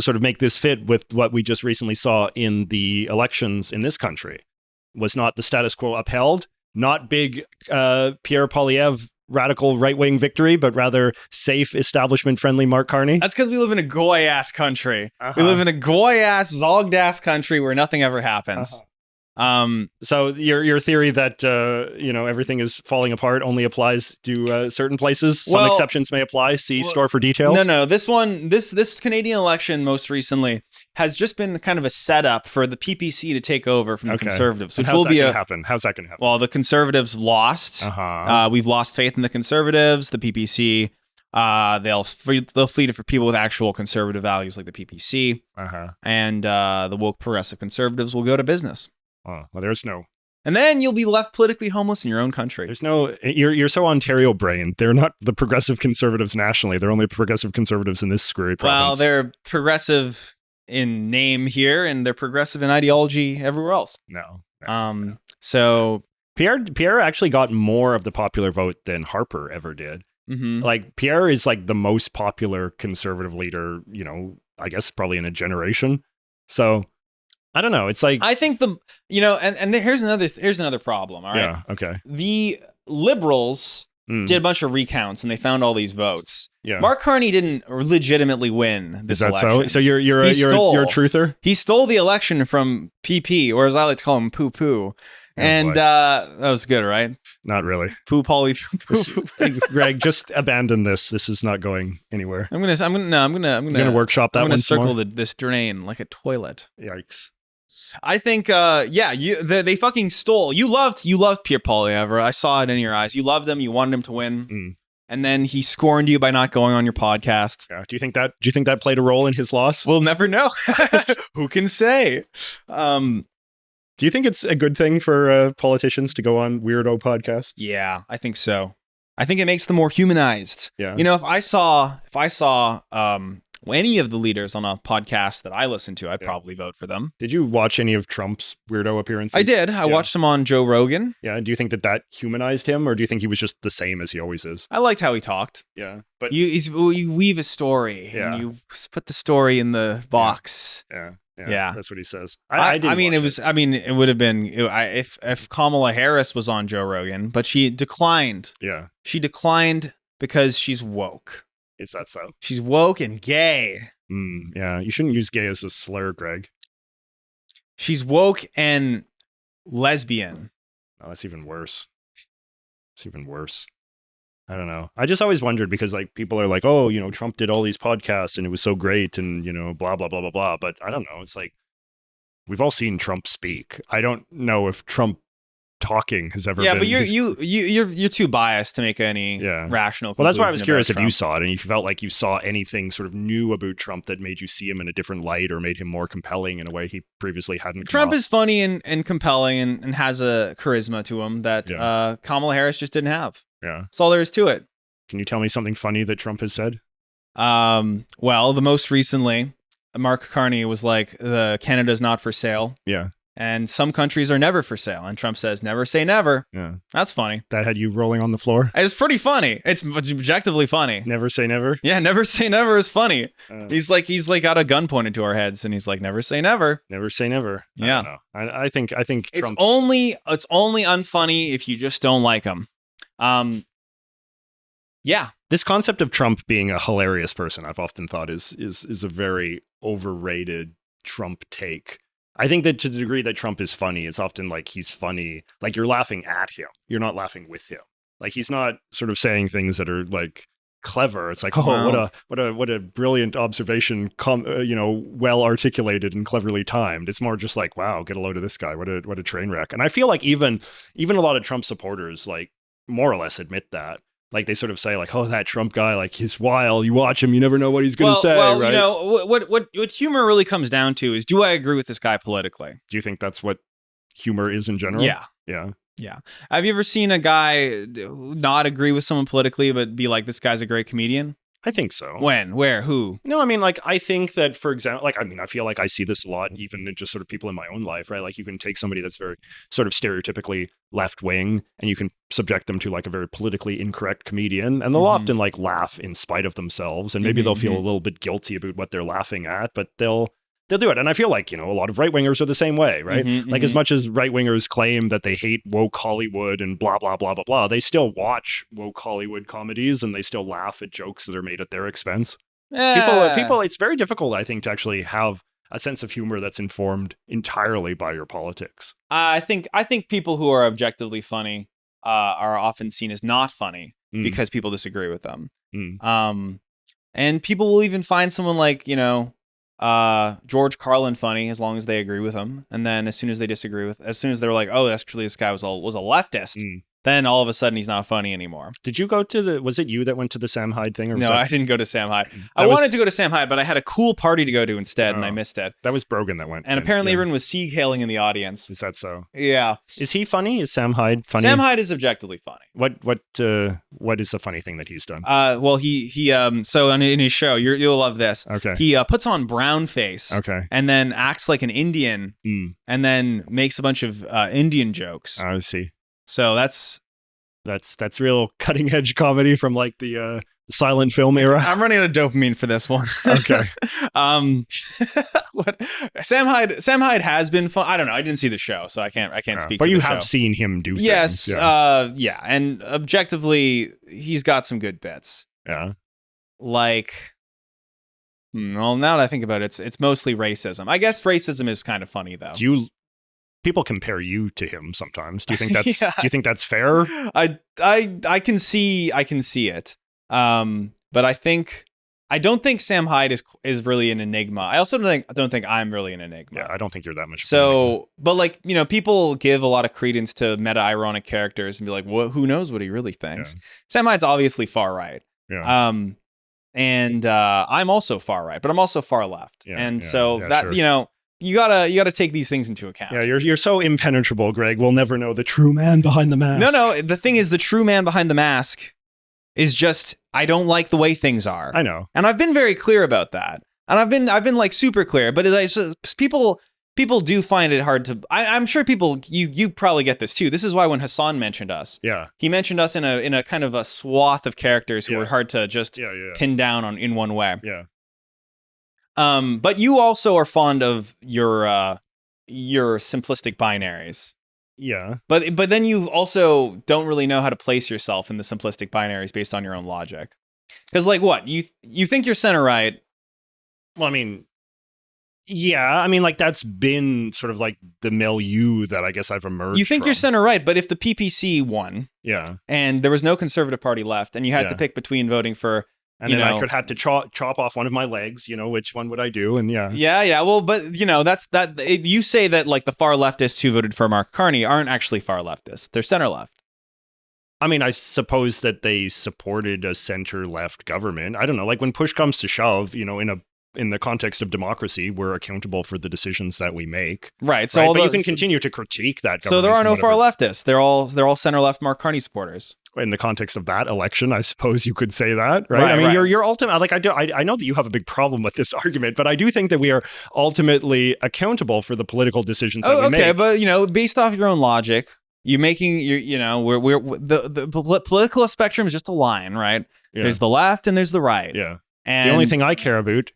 sort of make this fit with what we just recently saw in the elections in this country? Was not the status quo upheld? Not big Pierre Poilievre radical right-wing victory, but rather safe, establishment-friendly Mark Carney? That's because we live in a goy-ass country. We live in a goy-ass, zogged-ass country where nothing ever happens. So your theory that everything is falling apart only applies to certain places. Some exceptions may apply. See store for details. No. This Canadian election most recently has just been kind of a setup for the PPC to take over from the Conservatives, which will be happen. How's that going to happen? Well, the Conservatives lost. We've lost faith in the Conservatives. The PPC. They'll flee for people with actual conservative values like the PPC. And the woke progressive Conservatives will go to business. Oh, well, there's no. And then you'll be left politically homeless in your own country. There's no. You're so Ontario brain. They're not the progressive Conservatives nationally. They're only progressive Conservatives in this screwy province. Well, they're progressive in name here, and they're progressive in ideology everywhere else. No. So Pierre actually got more of the popular vote than Harper ever did. Like Pierre is like the most popular conservative leader, I guess probably in a generation. So. I don't know. It's like I think here's another problem. All right. Yeah. Okay. The Liberals did a bunch of recounts and they found all these votes. Yeah. Mark Carney didn't legitimately win this election. So? So you're a truther? He stole the election from PP, or as I like to call him, Poo Poo. And that was good, right? Not really. Poo Polly. Greg, just abandon this. This is not going anywhere. I'm gonna workshop that. I'm gonna circle this drain like a toilet. Yikes. I think, they fucking stole. You loved Pierre Poilievre. I saw it in your eyes. You loved him. You wanted him to win, and then he scorned you by not going on your podcast. Yeah. Do you think that played a role in his loss? We'll never know. Who can say? Do you think it's a good thing for politicians to go on weirdo podcasts? Yeah, I think so. I think it makes them more humanized. Yeah. If I saw any of the leaders on a podcast that I listen to, I'd probably vote for them. Did you watch any of Trump's weirdo appearances? I did. I watched him on Joe Rogan. Yeah. Do you think that humanized him, or do you think he was just the same as he always is? I liked how he talked. Yeah. But you weave a story and you put the story in the box. Yeah. Yeah. That's what he says. I mean, it was. I mean, it would have been if Kamala Harris was on Joe Rogan, but she declined. Yeah. She declined because she's woke. Is that so? She's woke and gay. Yeah. You shouldn't use gay as a slur, Greg. She's woke and lesbian. Oh, that's even worse. It's even worse. I don't know. I just always wondered because like people are like, oh, you know, Trump did all these podcasts and it was so great and, you know, blah, blah, blah, blah, blah. But I don't know. It's like we've all seen Trump speak. I don't know if Trump talking has ever been. Yeah, but you're too biased to make any rational conclusion. Well, that's why I was curious if you saw it and you felt like you saw anything sort of new about Trump that made you see him in a different light or made him more compelling in a way he previously hadn't. Trump is funny and compelling and has a charisma to him that Kamala Harris just didn't have. Yeah. That's all there is to it. Can you tell me something funny that Trump has said? Well, the most recently, Mark Carney was like, Canada's not for sale. Yeah. And some countries are never for sale. And Trump says, never say never. Yeah. That's funny. That had you rolling on the floor? It's pretty funny. It's objectively funny. Never say never? Yeah, never say never is funny. He's like got a gun pointed to our heads and he's like, never say never. Never say never. Yeah. I don't know. I think Trump's... It's only unfunny if you just don't like him. Yeah. This concept of Trump being a hilarious person, I've often thought is a very overrated Trump take. I think that to the degree that Trump is funny, it's often like he's funny, like you're laughing at him. You're not laughing with him. Like he's not sort of saying things that are like clever. It's like, oh, wow. what a brilliant observation, well articulated and cleverly timed. It's more just like, wow, get a load of this guy. What a train wreck. And I feel like even a lot of Trump supporters like more or less admit that. Like they sort of say like, oh, that Trump guy, like he's wild. You watch him, you never know what he's going to say. Well, right? You know, what humor really comes down to is, do I agree with this guy politically? Do you think that's what humor is in general? Yeah. Yeah. Yeah. Have you ever seen a guy not agree with someone politically, but be like, this guy's a great comedian? I think so. When? Where? Who? No, I mean, like, I think that, for example, like, I mean, I feel like I see this a lot, even in just sort of people in my own life, right? Like, you can take somebody that's very sort of stereotypically left wing and you can subject them to like a very politically incorrect comedian and they'll often like laugh in spite of themselves and maybe they'll feel a little bit guilty about what they're laughing at, but they'll do it. And I feel like, a lot of right wingers are the same way, right? As much as right wingers claim that they hate woke Hollywood and blah, blah, blah, blah, blah, they still watch woke Hollywood comedies and they still laugh at jokes that are made at their expense. People, it's very difficult, I think, to actually have a sense of humor that's informed entirely by your politics. I think people who are objectively funny are often seen as not funny because people disagree with them. And people will even find someone like, George Carlin funny as long as they agree with him, and then as soon as they're like, oh, actually this guy was a leftist, then all of a sudden he's not funny anymore. Did you go to was it you that went to the Sam Hyde thing? Or no, I didn't go to Sam Hyde. I wanted to go to Sam Hyde, but I had a cool party to go to instead, and I missed it. That was Brogan that went. And apparently everyone was Sieg-hailing in the audience. Is that so? Yeah. Is he funny? Is Sam Hyde funny? Sam Hyde is objectively funny. What is the funny thing that he's done? Well, he so in his show, you'll love this. Okay. He puts on brown face. Okay. And then acts like an Indian. And then makes a bunch of Indian jokes. I see. So that's real cutting edge comedy from like the silent film era. I'm running out of dopamine for this one. Okay. What Sam Hyde has been fun. I don't know. I didn't see the show, so I can't speak. But to you the have show. seen him do things. Yes. Yeah. And objectively, he's got some good bits. Yeah. Like, well, now that I think about it, it's mostly racism. I guess racism is kind of funny though. People compare you to him sometimes. Do you think that's do you think that's fair? I can see it. But I don't think Sam Hyde is really an enigma. I also don't think I'm really an enigma. Yeah, I don't think you're that much. So, but like, people give a lot of credence to meta-ironic characters and be like, well, who knows what he really thinks? Yeah. Sam Hyde's obviously far right. Yeah. And I'm also far right, but I'm also far left. Yeah, and so that, sure. You gotta take these things into account. Yeah, you're so impenetrable, Greg. We'll never know the true man behind the mask. No. The thing is, the true man behind the mask is just, I don't like the way things are. I know, and I've been very clear about that, and I've been like super clear. But it's just, people do find it hard to. I'm sure people, you probably get this too. This is why when Hassan mentioned us, he mentioned us in a kind of a swath of characters who were hard to just pin down in one way. Yeah. But you also are fond of your simplistic binaries. Yeah. But then you also don't really know how to place yourself in the simplistic binaries based on your own logic. Because like what? You think you're center right. Well, I mean, yeah, I mean, like that's been sort of like the milieu that I guess I've emerged. You think from. you're center right, but if the PPC won, yeah, and there was no Conservative Party left, and you had to pick between voting for, and then I could have to chop off one of my legs, which one would I do? And yeah. Well, but that's that. You say that like the far leftists who voted for Mark Carney aren't actually far leftists; they're center left. I mean, I suppose that they supported a center left government. I don't know, like when push comes to shove, in the context of democracy, we're accountable for the decisions that we make. Right. So, but you can continue to critique that government. So there are no far leftists. They're all center left Mark Carney supporters. In the context of that election, I suppose you could say that, right? I mean, you're ultimate. Like I know that you have a big problem with this argument, but I do think that we are ultimately accountable for the political decisions that we make. Okay, but based off your own logic, we're the political spectrum is just a line, right? Yeah. There's the left and there's the right. Yeah. And the only thing I care about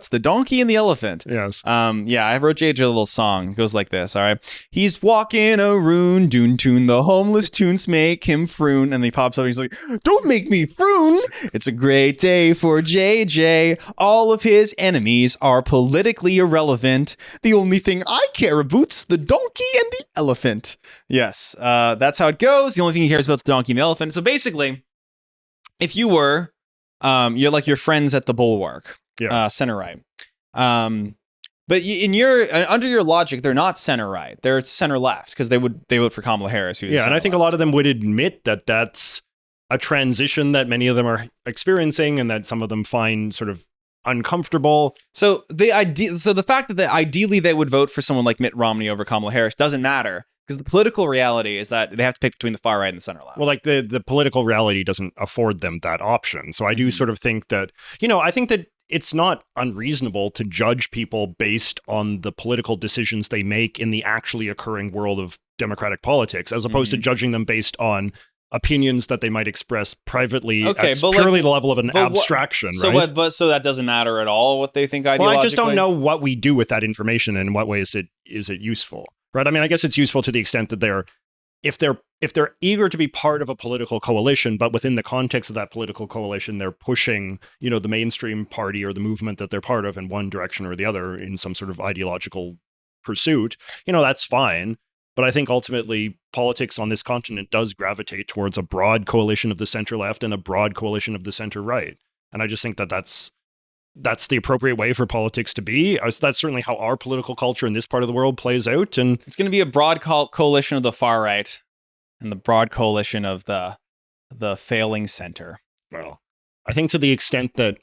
is the donkey and the elephant. Yes. I wrote JJ a little song. It goes like this, all right? He's walking a rune, doon tune, the homeless tunes make him froon. And he pops up and he's like, don't make me froon. It's a great day for JJ. All of his enemies are politically irrelevant. The only thing I care about's the donkey and the elephant. Yes, that's how it goes. The only thing he cares about is the donkey and the elephant. So basically, if you were... you're like your friends at the Bulwark, center right. But under your logic, they're not center right; they're center left because they vote for Kamala Harris. And I think a lot of them would admit that that's a transition that many of them are experiencing, and that some of them find sort of uncomfortable. So the fact that ideally they would vote for someone like Mitt Romney over Kamala Harris doesn't matter. Because the political reality is that they have to pick between the far right and the center left. Well, like the political reality doesn't afford them that option. So I do sort of think that, I think that it's not unreasonable to judge people based on the political decisions they make in the actually occurring world of democratic politics, as opposed to judging them based on opinions that they might express privately at purely the level of an abstraction, right? So that doesn't matter at all what they think ideologically? Well, I just don't know what we do with that information and in what way is it useful. Right. I mean, I guess it's useful to the extent that if they're eager to be part of a political coalition, but within the context of that political coalition, they're pushing, the mainstream party or the movement that they're part of in one direction or the other in some sort of ideological pursuit, that's fine. But I think ultimately politics on this continent does gravitate towards a broad coalition of the center left and a broad coalition of the center right. And I just think that that's the appropriate way for politics to be. That's certainly how our political culture in this part of the world plays out. And it's going to be a broad coalition of the far right and the broad coalition of the failing center. Well, I think to the extent that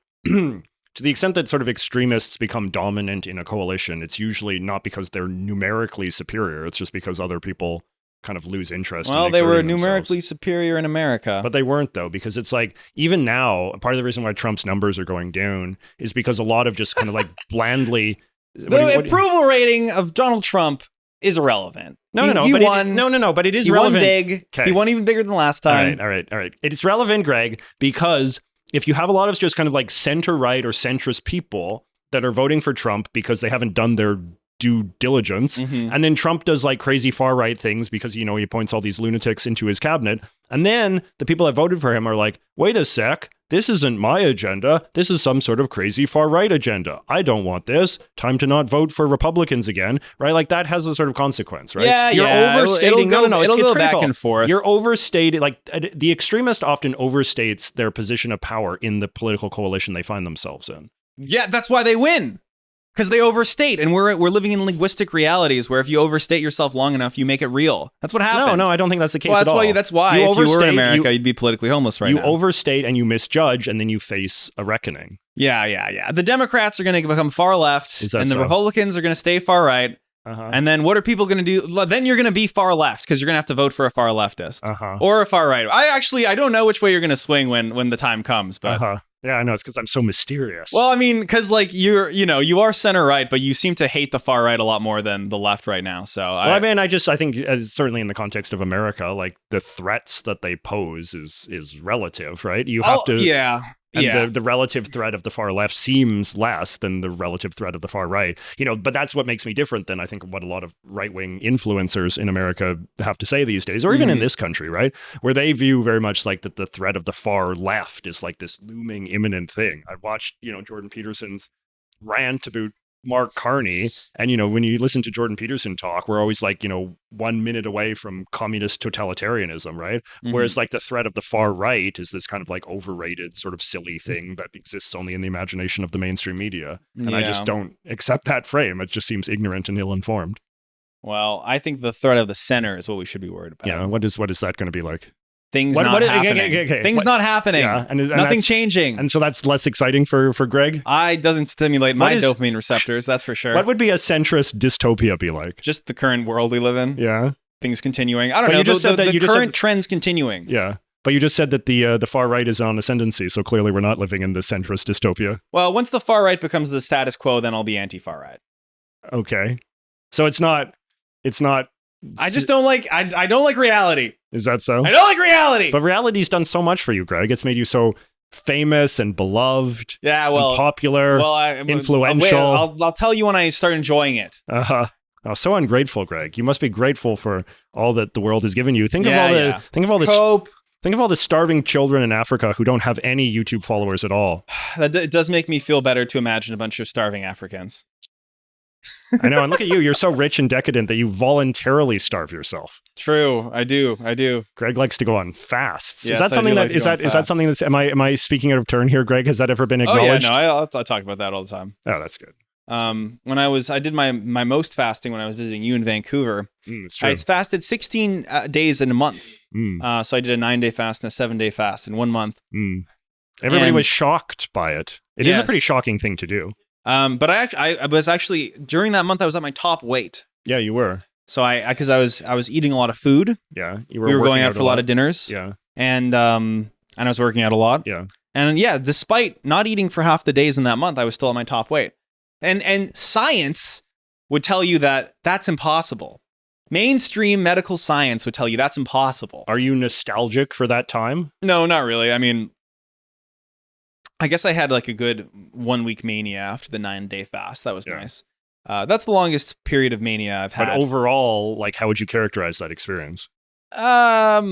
sort of extremists become dominant in a coalition, it's usually not because they're numerically superior. It's just because other people kind of lose interest. Well, they were numerically superior in America. But they weren't, though, because it's like, even now, part of the reason why Trump's numbers are going down is because a lot of just kind of like blandly... The approval rating of Donald Trump is irrelevant. But it is relevant. He won big. Okay. He won even bigger than last time. All right. It's relevant, Greg, because if you have a lot of just kind of like center-right or centrist people that are voting for Trump because they haven't done their due diligence. And then Trump does like crazy far right things because, he appoints all these lunatics into his cabinet. And then the people that voted for him are like, wait a sec, this isn't my agenda. This is some sort of crazy far right agenda. I don't want this. Time to not vote for Republicans again, right? Like that has a sort of consequence, right? Yeah, You're overstating. It'll It's go back and forth. You're overstating. Like the extremist often overstates their position of power in the political coalition they find themselves in. Yeah, that's why they win. Because they overstate, and we're living in linguistic realities where if you overstate yourself long enough, you make it real. That's what happened. No, I don't think that's the case at all. That's why if you were in America, you'd be politically homeless right now. You overstate and you misjudge, and then you face a reckoning. Yeah. The Democrats are going to become far left, and the Republicans are going to stay far right. And then what are people going to do? Then you're going to be far left because you're going to have to vote for a far leftist or a far right. I don't know which way you're going to swing when the time comes, but. Yeah, I know. It's because I'm so mysterious. Well, I mean, because like you are center right, but you seem to hate the far right a lot more than the left right now. So, I think certainly in the context of America, like the threats that they pose is relative, right? You have to. Yeah. And the relative threat of the far left seems less than the relative threat of the far right. But that's what makes me different than I think what a lot of right-wing influencers in America have to say these days, or even in this country, right? Where they view very much like that the threat of the far left is like this looming imminent thing. I watched, Jordan Peterson's rant about Mark Carney, and when you listen to Jordan Peterson talk, we're always like 1 minute away from communist totalitarianism, right? Whereas like the threat of the far right is this kind of like overrated sort of silly thing that exists only in the imagination of the mainstream media, and I just don't accept that frame. It just seems ignorant and ill-informed. Well, I think the threat of the center is what we should be worried about. Yeah, what is that going to be like? Things not happening. Things not happening. Yeah, and nothing changing. And so that's less exciting for Greg? It doesn't stimulate my dopamine receptors, that's for sure. What would be a centrist dystopia be like? Just the current world we live in. Yeah. Things continuing. I don't know. You just said that the current trends continuing. Yeah. But you just said that the far right is on ascendancy, so clearly we're not living in the centrist dystopia. Well, once the far right becomes the status quo, then I'll be anti-far right. Okay. So it's not I just don't like I don't like reality. Is that so? I don't like reality. But reality's done so much for you, Greg. It's made you so famous and beloved. Yeah, well, and popular, influential. I'll tell you when I start enjoying it. Oh, so ungrateful, Greg. You must be grateful for all that the world has given you. Think of all the starving children in Africa who don't have any YouTube followers at all. It does make me feel better to imagine a bunch of starving Africans. I know, and look at you. You're so rich and decadent that you voluntarily starve yourself. True, I do. Greg likes to go on fasts. Yes, is that something is that something that's am I speaking out of turn here, Greg? Has that ever been acknowledged? Oh yeah, no, I talk about that all the time. Oh, that's good. When I did my most fasting when I was visiting you in Vancouver. It's true. I fasted 16 days in a month. So I did a 9-day fast and a 7-day fast in 1 month. Everybody was shocked by it. It is a pretty shocking thing to do. But I was actually during that month I was at my top weight. Yeah, you were. So because I was eating a lot of food. Yeah, we were going out for a lot of dinners. Yeah, and I was working out a lot. Yeah, and despite not eating for half the days in that month, I was still at my top weight. And science would tell you that that's impossible. Mainstream medical science would tell you that's impossible. Are you nostalgic for that time? No, not really. I mean, I guess I had like a good 1 week mania after the 9-day fast. That was nice. That's the longest period of mania I've had. But overall, like, how would you characterize that experience? I've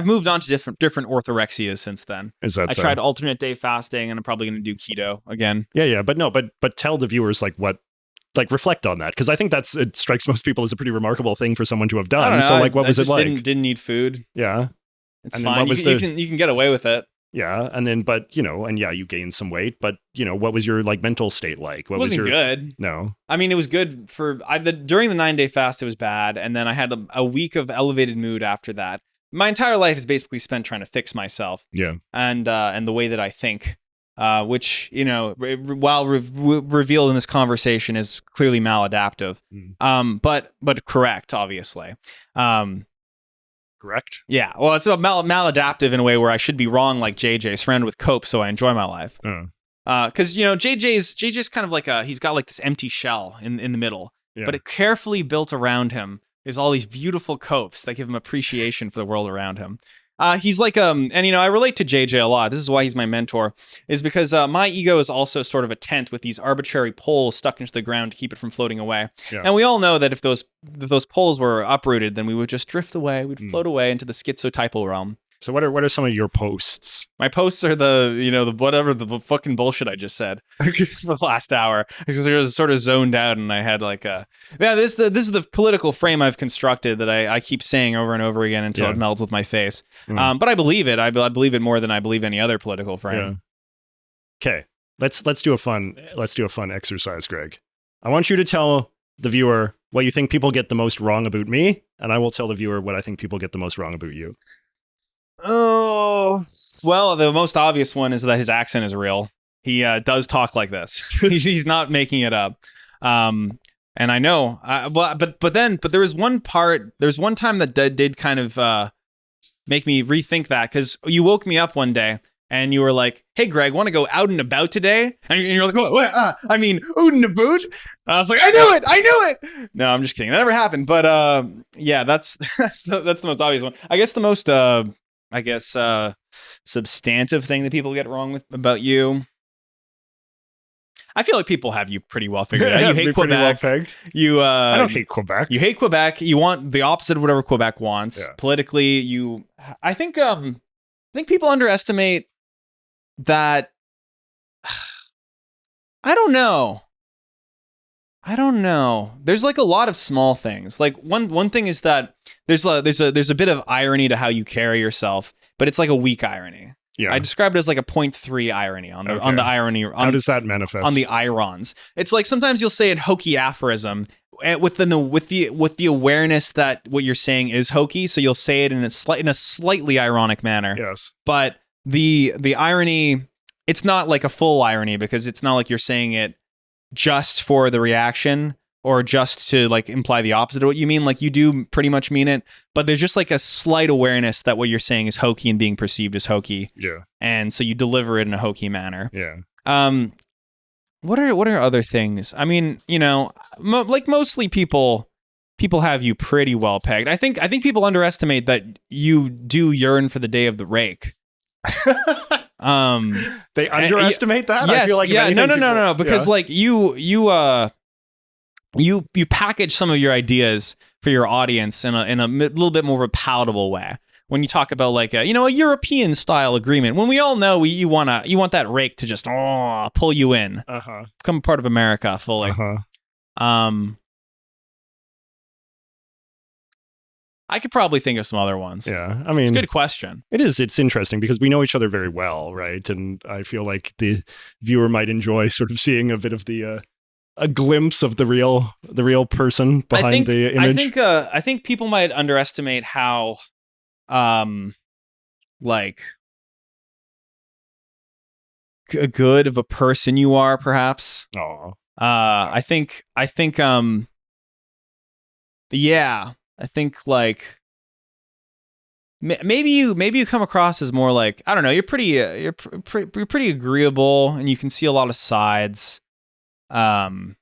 moved on to different orthorexias since then. Is that I tried alternate day fasting, and I'm probably going to do keto again. Yeah, but tell the viewers reflect on that, because I think it strikes most people as a pretty remarkable thing for someone to have done. So like, what was it like? Didn't need food. Yeah, it's fine. You can get away with it. Yeah, and then, you gained some weight, but, what was your, mental state like? It wasn't good. No. I mean, it was good during the 9-day fast, it was bad, and then I had a week of elevated mood after that. My entire life is basically spent trying to fix myself. Yeah. And the way that I think, which, while revealed in this conversation is clearly maladaptive, but correct, obviously. Correct? Yeah. Well, it's maladaptive in a way where I should be wrong, like JJ, surrounded with cope, so I enjoy my life. Because JJ's kind of like he's got like this empty shell in the middle, but it carefully built around him is all these beautiful copes that give him appreciation for the world around him. He's like, and I relate to JJ a lot. This is why he's my mentor, is because my ego is also sort of a tent with these arbitrary poles stuck into the ground to keep it from floating away. Yeah. And we all know that if those poles were uprooted, then we would just drift away. We'd float away into the schizotypal realm. So what are some of your posts? My posts are the fucking bullshit I just said for the last hour, because I was sort of zoned out, and I had this is the political frame I've constructed that I keep saying over and over again until it melds with my face. But I believe it. I believe it more than I believe any other political frame. Yeah. Okay, let's do a fun exercise, Greg. I want you to tell the viewer what you think people get the most wrong about me, and I will tell the viewer what I think people get the most wrong about you. Oh, well, the most obvious one is that his accent is real. He does talk like this. He's not making it up. And I know, but there was one time that did kind of make me rethink that, because you woke me up one day and you were like, "Hey, Greg, want to go out and about today?" And you're like, "What? Out and about?" I was like, I knew it. No, I'm just kidding. That never happened. But yeah, that's the most obvious one. I guess the most substantive thing that people get wrong about you. I feel like people have you pretty well figured out. You hate Quebec. I don't hate Quebec. You hate Quebec. You want the opposite of whatever Quebec wants. Yeah. Politically, I think people underestimate that. I don't know. There's like a lot of small things. Like one thing is that there's a bit of irony to how you carry yourself, but it's like a weak irony. Yeah. I described it as like a 0.3 irony on the irony. How does that manifest? On the irons. It's like sometimes you'll say a hokey aphorism with the awareness that what you're saying is hokey, so you'll say it in a slightly ironic manner. Yes. But the irony, it's not like a full irony because it's not like you're saying it just for the reaction or just to like imply the opposite of what you mean. Like you do pretty much mean it, but there's just like a slight awareness that what you're saying is hokey and being perceived as hokey. Yeah. And so you deliver it in a hokey manner. Yeah. What are other things? I mean, you know, like mostly people have you pretty well pegged. I think people underestimate that you do yearn for the day of the rake. They underestimate that? Yes, I feel like no, because like you package some of your ideas for your audience in a little bit more of a palatable way. When you talk about like a European style agreement, when we all know you want that rake to just pull you in, become a part of America fully. I could probably think of some other ones. Yeah, I mean, it's a good question. It is. It's interesting because we know each other very well, right? And I feel like the viewer might enjoy sort of seeing a bit of a glimpse of the real person behind the image. I think people might underestimate how, like, good of a person you are, perhaps. Oh. I think like maybe you come across as more like, I don't know, you're pretty agreeable and you can see a lot of sides. Let me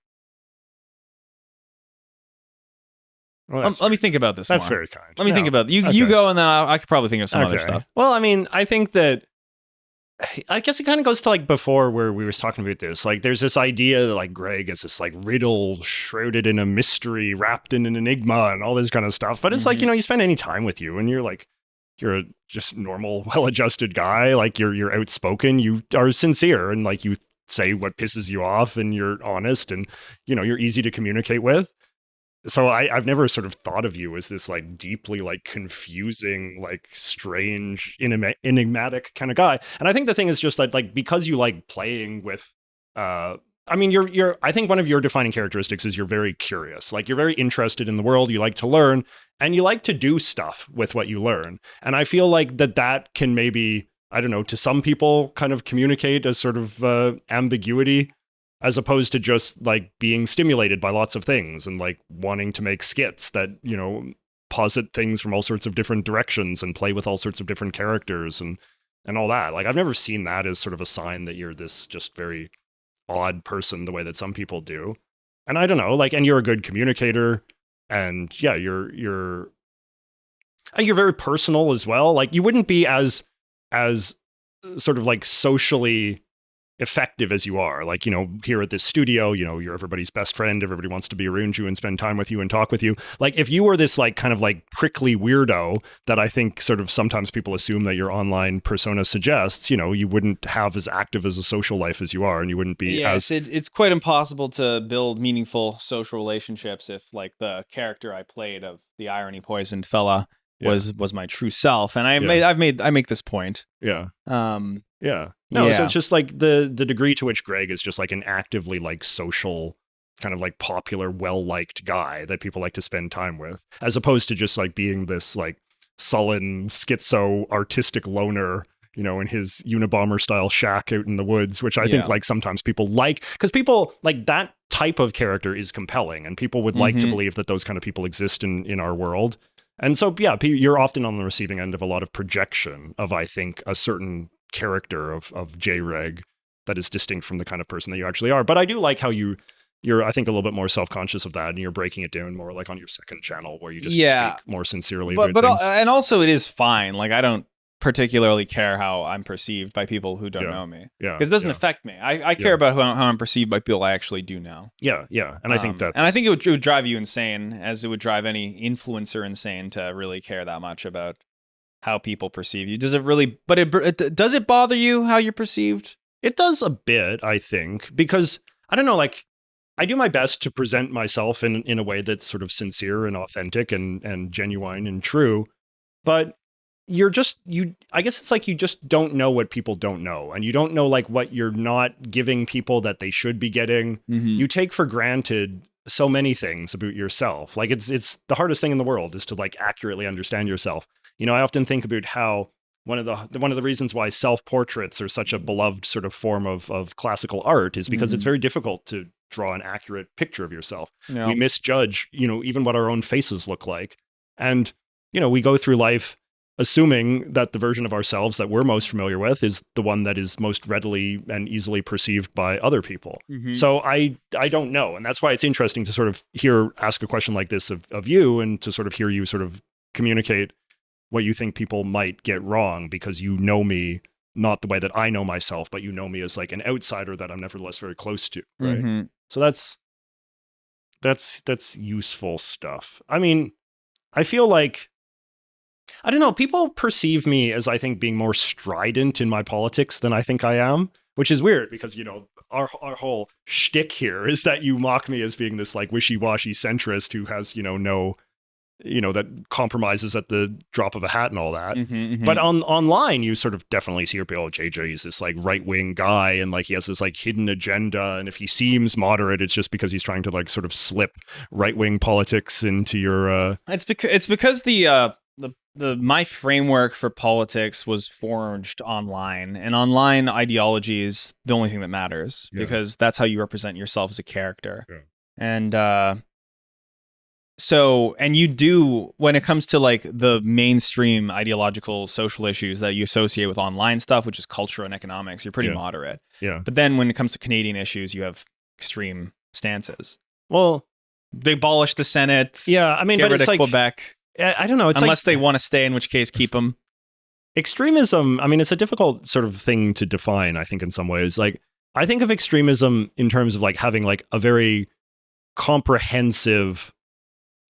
think about this. That's more. very kind. Let me think about it. You go, and then I could probably think of some other stuff. Well, I mean, I think that I guess it kind of goes to like before where we were talking about this. Like, there's this idea that like Greg is this like riddle shrouded in a mystery, wrapped in an enigma, and all this kind of stuff. But it's like, you spend any time with you, and you're a just normal, well-adjusted guy. Like you're outspoken, you are sincere, and like you say what pisses you off, and you're honest, and you're easy to communicate with. So I've never sort of thought of you as this like deeply like confusing, like strange, enigmatic kind of guy. And I think the thing is just that like because you like playing with, I mean, I think one of your defining characteristics is you're very curious. Like you're very interested in the world. You like to learn, and you like to do stuff with what you learn. And I feel like that can maybe, I don't know, to some people kind of communicate as sort of ambiguity, as opposed to just like being stimulated by lots of things and like wanting to make skits that, posit things from all sorts of different directions and play with all sorts of different characters and all that. Like I've never seen that as sort of a sign that you're this just very odd person the way that some people do. And I don't know, like, and you're a good communicator, and yeah, you're very personal as well. Like you wouldn't be as sort of like socially effective as you are, like, here at this studio, you're everybody's best friend. Everybody wants to be around you and spend time with you and talk with you. Like if you were this like kind of like prickly weirdo that I think sort of sometimes people assume that your online persona suggests, you wouldn't have as active as a social life as you are, and you wouldn't be it's quite impossible to build meaningful social relationships if like the character I played of the irony poisoned fella was my true self. And I make this point. Yeah. No, so it's just like the degree to which Greg is just like an actively like social, kind of like popular, well-liked guy that people like to spend time with, as opposed to just like being this like sullen, schizo, artistic loner, in his Unabomber style shack out in the woods, which I think like sometimes people like, because people like that type of character is compelling, and people would like to believe that those kind of people exist in our world. And so, yeah, you're often on the receiving end of a lot of projection of, I think, a certain character of Jreg that is distinct from the kind of person that you actually are. But I do like how you're, I think, a little bit more self-conscious of that, and you're breaking it down more like on your second channel where you just speak more sincerely. But and also it is fine. Like I don't particularly care how I'm perceived by people who don't know me. Yeah. Because it doesn't affect me. I care about how I'm perceived by people I actually do know. Yeah. Yeah. And I think that's... And I think it would drive you insane, as it would drive any influencer insane to really care that much about how people perceive you. Does it really... But does it bother you how you're perceived? It does a bit, I think, because, I don't know, like, I do my best to present myself in a way that's sort of sincere and authentic and genuine and true, but I guess it's like you just don't know what people don't know, and you don't know like what you're not giving people that they should be getting. Mm-hmm. You take for granted so many things about yourself. Like it's the hardest thing in the world is to like accurately understand yourself. You know, I often think about how one of the reasons why self-portraits are such a beloved sort of form of classical art is because it's very difficult to draw an accurate picture of yourself. Yeah. We misjudge, you know, even what our own faces look like. And, you know, we go through life assuming that the version of ourselves that we're most familiar with is the one that is most readily and easily perceived by other people. Mm-hmm. So I don't know. And that's why it's interesting to sort of ask a question like this of you, and to sort of hear you sort of communicate what you think people might get wrong, because you know me not the way that I know myself, but you know me as like an outsider that I'm nevertheless very close to. Right. Mm-hmm. So that's useful stuff. I mean, I feel like, I don't know, people perceive me as, I think, being more strident in my politics than I think I am, which is weird because, you know, our whole shtick here is that you mock me as being this like wishy-washy centrist who has, you know, no, you know, that compromises at the drop of a hat and all that. Mm-hmm, mm-hmm. But online, you sort of definitely see people, JJ is this like right-wing guy, and like he has this like hidden agenda. And if he seems moderate, it's just because he's trying to like sort of slip right-wing politics into your... It's because the my framework for politics was forged online, and online ideology is the only thing that matters, because that's how you represent yourself as a character. Yeah. And so, and you do, when it comes to like the mainstream ideological social issues that you associate with online stuff, which is culture and economics, you're pretty moderate. Yeah. But then when it comes to Canadian issues, you have extreme stances. Well, they abolish the Senate. Yeah, I mean, get but rid it's of like Quebec. I don't know. It's unless like, they want to stay, in which case keep them. Extremism, I mean, it's a difficult sort of thing to define, I think, in some ways. Like, I think of extremism in terms of like having like a very comprehensive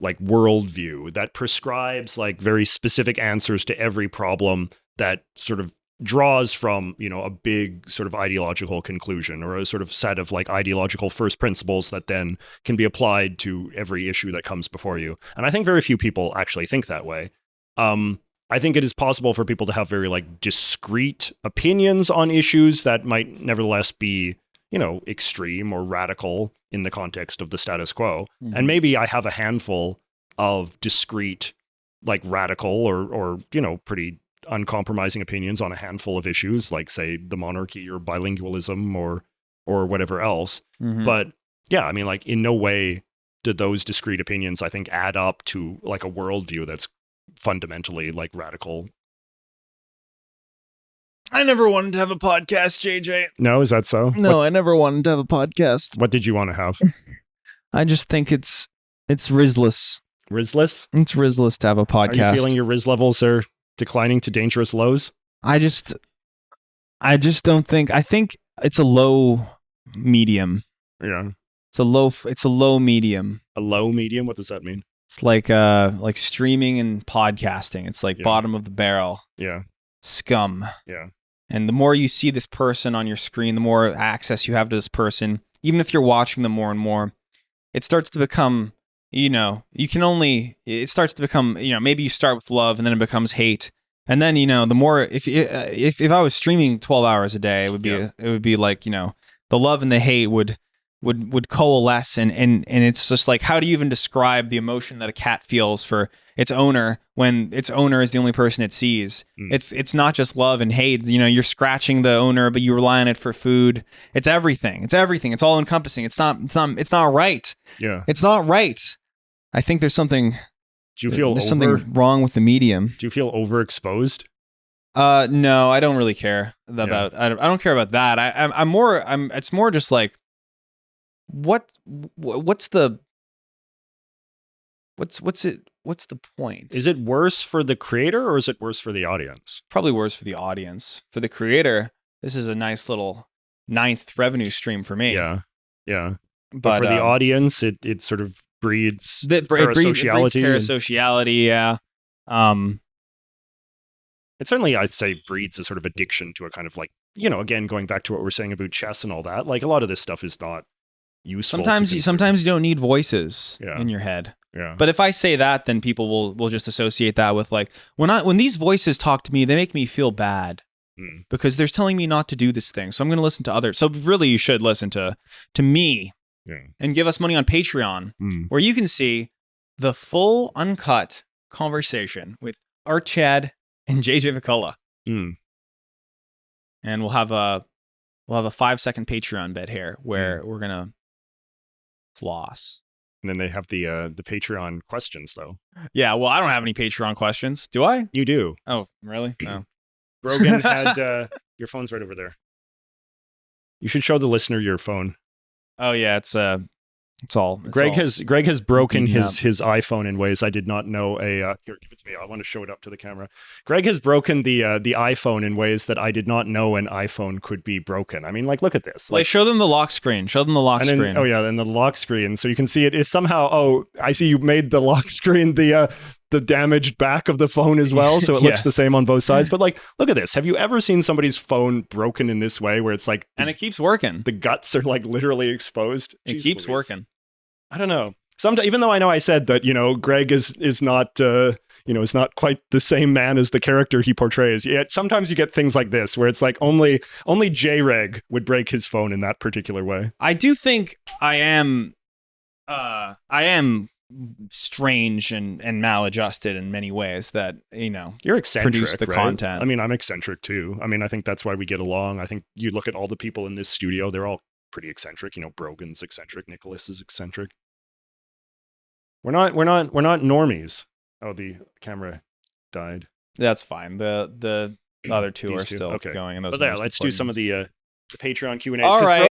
like worldview that prescribes like very specific answers to every problem, that sort of draws from, you know, a big sort of ideological conclusion, or a sort of set of like ideological first principles that then can be applied to every issue that comes before you. And I think very few people actually think that way. I think it is possible for people to have very like discrete opinions on issues that might nevertheless be, you know, extreme or radical in the context of the status quo. Mm-hmm. And maybe I have a handful of discrete, like radical or, you know, pretty uncompromising opinions on a handful of issues, like say the monarchy or bilingualism or whatever else. Mm-hmm. But yeah, I mean, like in no way did those discrete opinions, I think, add up to like a worldview that's fundamentally like radical. I never wanted to have a podcast, JJ. No, is that so? No, I never wanted to have a podcast. What did you want to have? I just think it's rizless. Rizless? It's rizless to have a podcast. Are you feeling your Riz levels are declining to dangerous lows? I just don't think. I think it's a low medium. Yeah. It's a low medium. A low medium? What does that mean? It's like streaming and podcasting. It's like bottom of the barrel. Yeah. Scum. Yeah. And the more you see this person on your screen, the more access you have to this person, even if you're watching them more and more, it starts to become, you know, it starts to become, you know, maybe you start with love and then it becomes hate. And then, you know, the more, if I was streaming 12 hours a day, it would be like, you know, the love and the hate would coalesce. And it's just like, how do you even describe the emotion that a cat feels for its owner when its owner is the only person it sees? It's not just love and hate. You know, you're scratching the owner, but you rely on it for food. It's everything. It's all encompassing. It's not right. Yeah. It's not right. I think there's something. Do you feel something wrong with the medium? Do you feel overexposed? No, I don't really care about. I don't care about that. It's more just like, what's it? what's the point? Is it worse for the creator or is it worse for the audience? Probably worse for the audience. For the creator, this is a nice little 9th revenue stream for me. Yeah. But for the audience, it sort of breeds parasociality. Parasociality, yeah. It certainly, I'd say, breeds a sort of addiction to a kind of like, again, going back to what we're saying about chess and all that, like a lot of this stuff is not useful. Sometimes you don't need voices in your head. Yeah. But if I say that, then people will just associate that with like, when these voices talk to me, they make me feel bad because they're telling me not to do this thing. So I'm going to listen to others. So really, you should listen to me and give us money on Patreon, where you can see the full uncut conversation with Artchad and JJ McCullough. And we'll have a 5-second Patreon bit here where we're gonna floss. And then they have the Patreon questions though. Yeah, well, I don't have any Patreon questions. Do I? You do. Oh, really? No. Brogan had your phone's right over there. You should show the listener your phone. Oh yeah, it's all. Greg has broken his iPhone in ways I did not know. Here, give it to me. I want to show it up to the camera. Greg has broken the iPhone in ways that I did not know an iPhone could be broken. I mean, like, look at this. Like, show them the lock screen. Show them the lock screen. Oh yeah, and the lock screen. So you can see it. It's somehow. Oh, I see. You made the lock screen the damaged back of the phone as well, so it looks the same on both sides. But like, look at this. Have you ever seen somebody's phone broken in this way, where it's like, and it keeps working? The guts are like literally exposed. It keeps working. I don't know. Sometimes, even though I know I said that, Greg is not, is not quite the same man as the character he portrays. Yet sometimes you get things like this where it's like only Jreg would break his phone in that particular way. I do think I am strange and maladjusted in many ways that, you're eccentric, produce the content. I mean, I'm eccentric too. I mean, I think that's why we get along. I think you look at all the people in this studio, they're all pretty eccentric. Brogan's eccentric, Nicholas is eccentric. We're not normies. Oh, the camera died. That's fine. The other two are still going. And those let's do some of the Patreon Q&As. All right.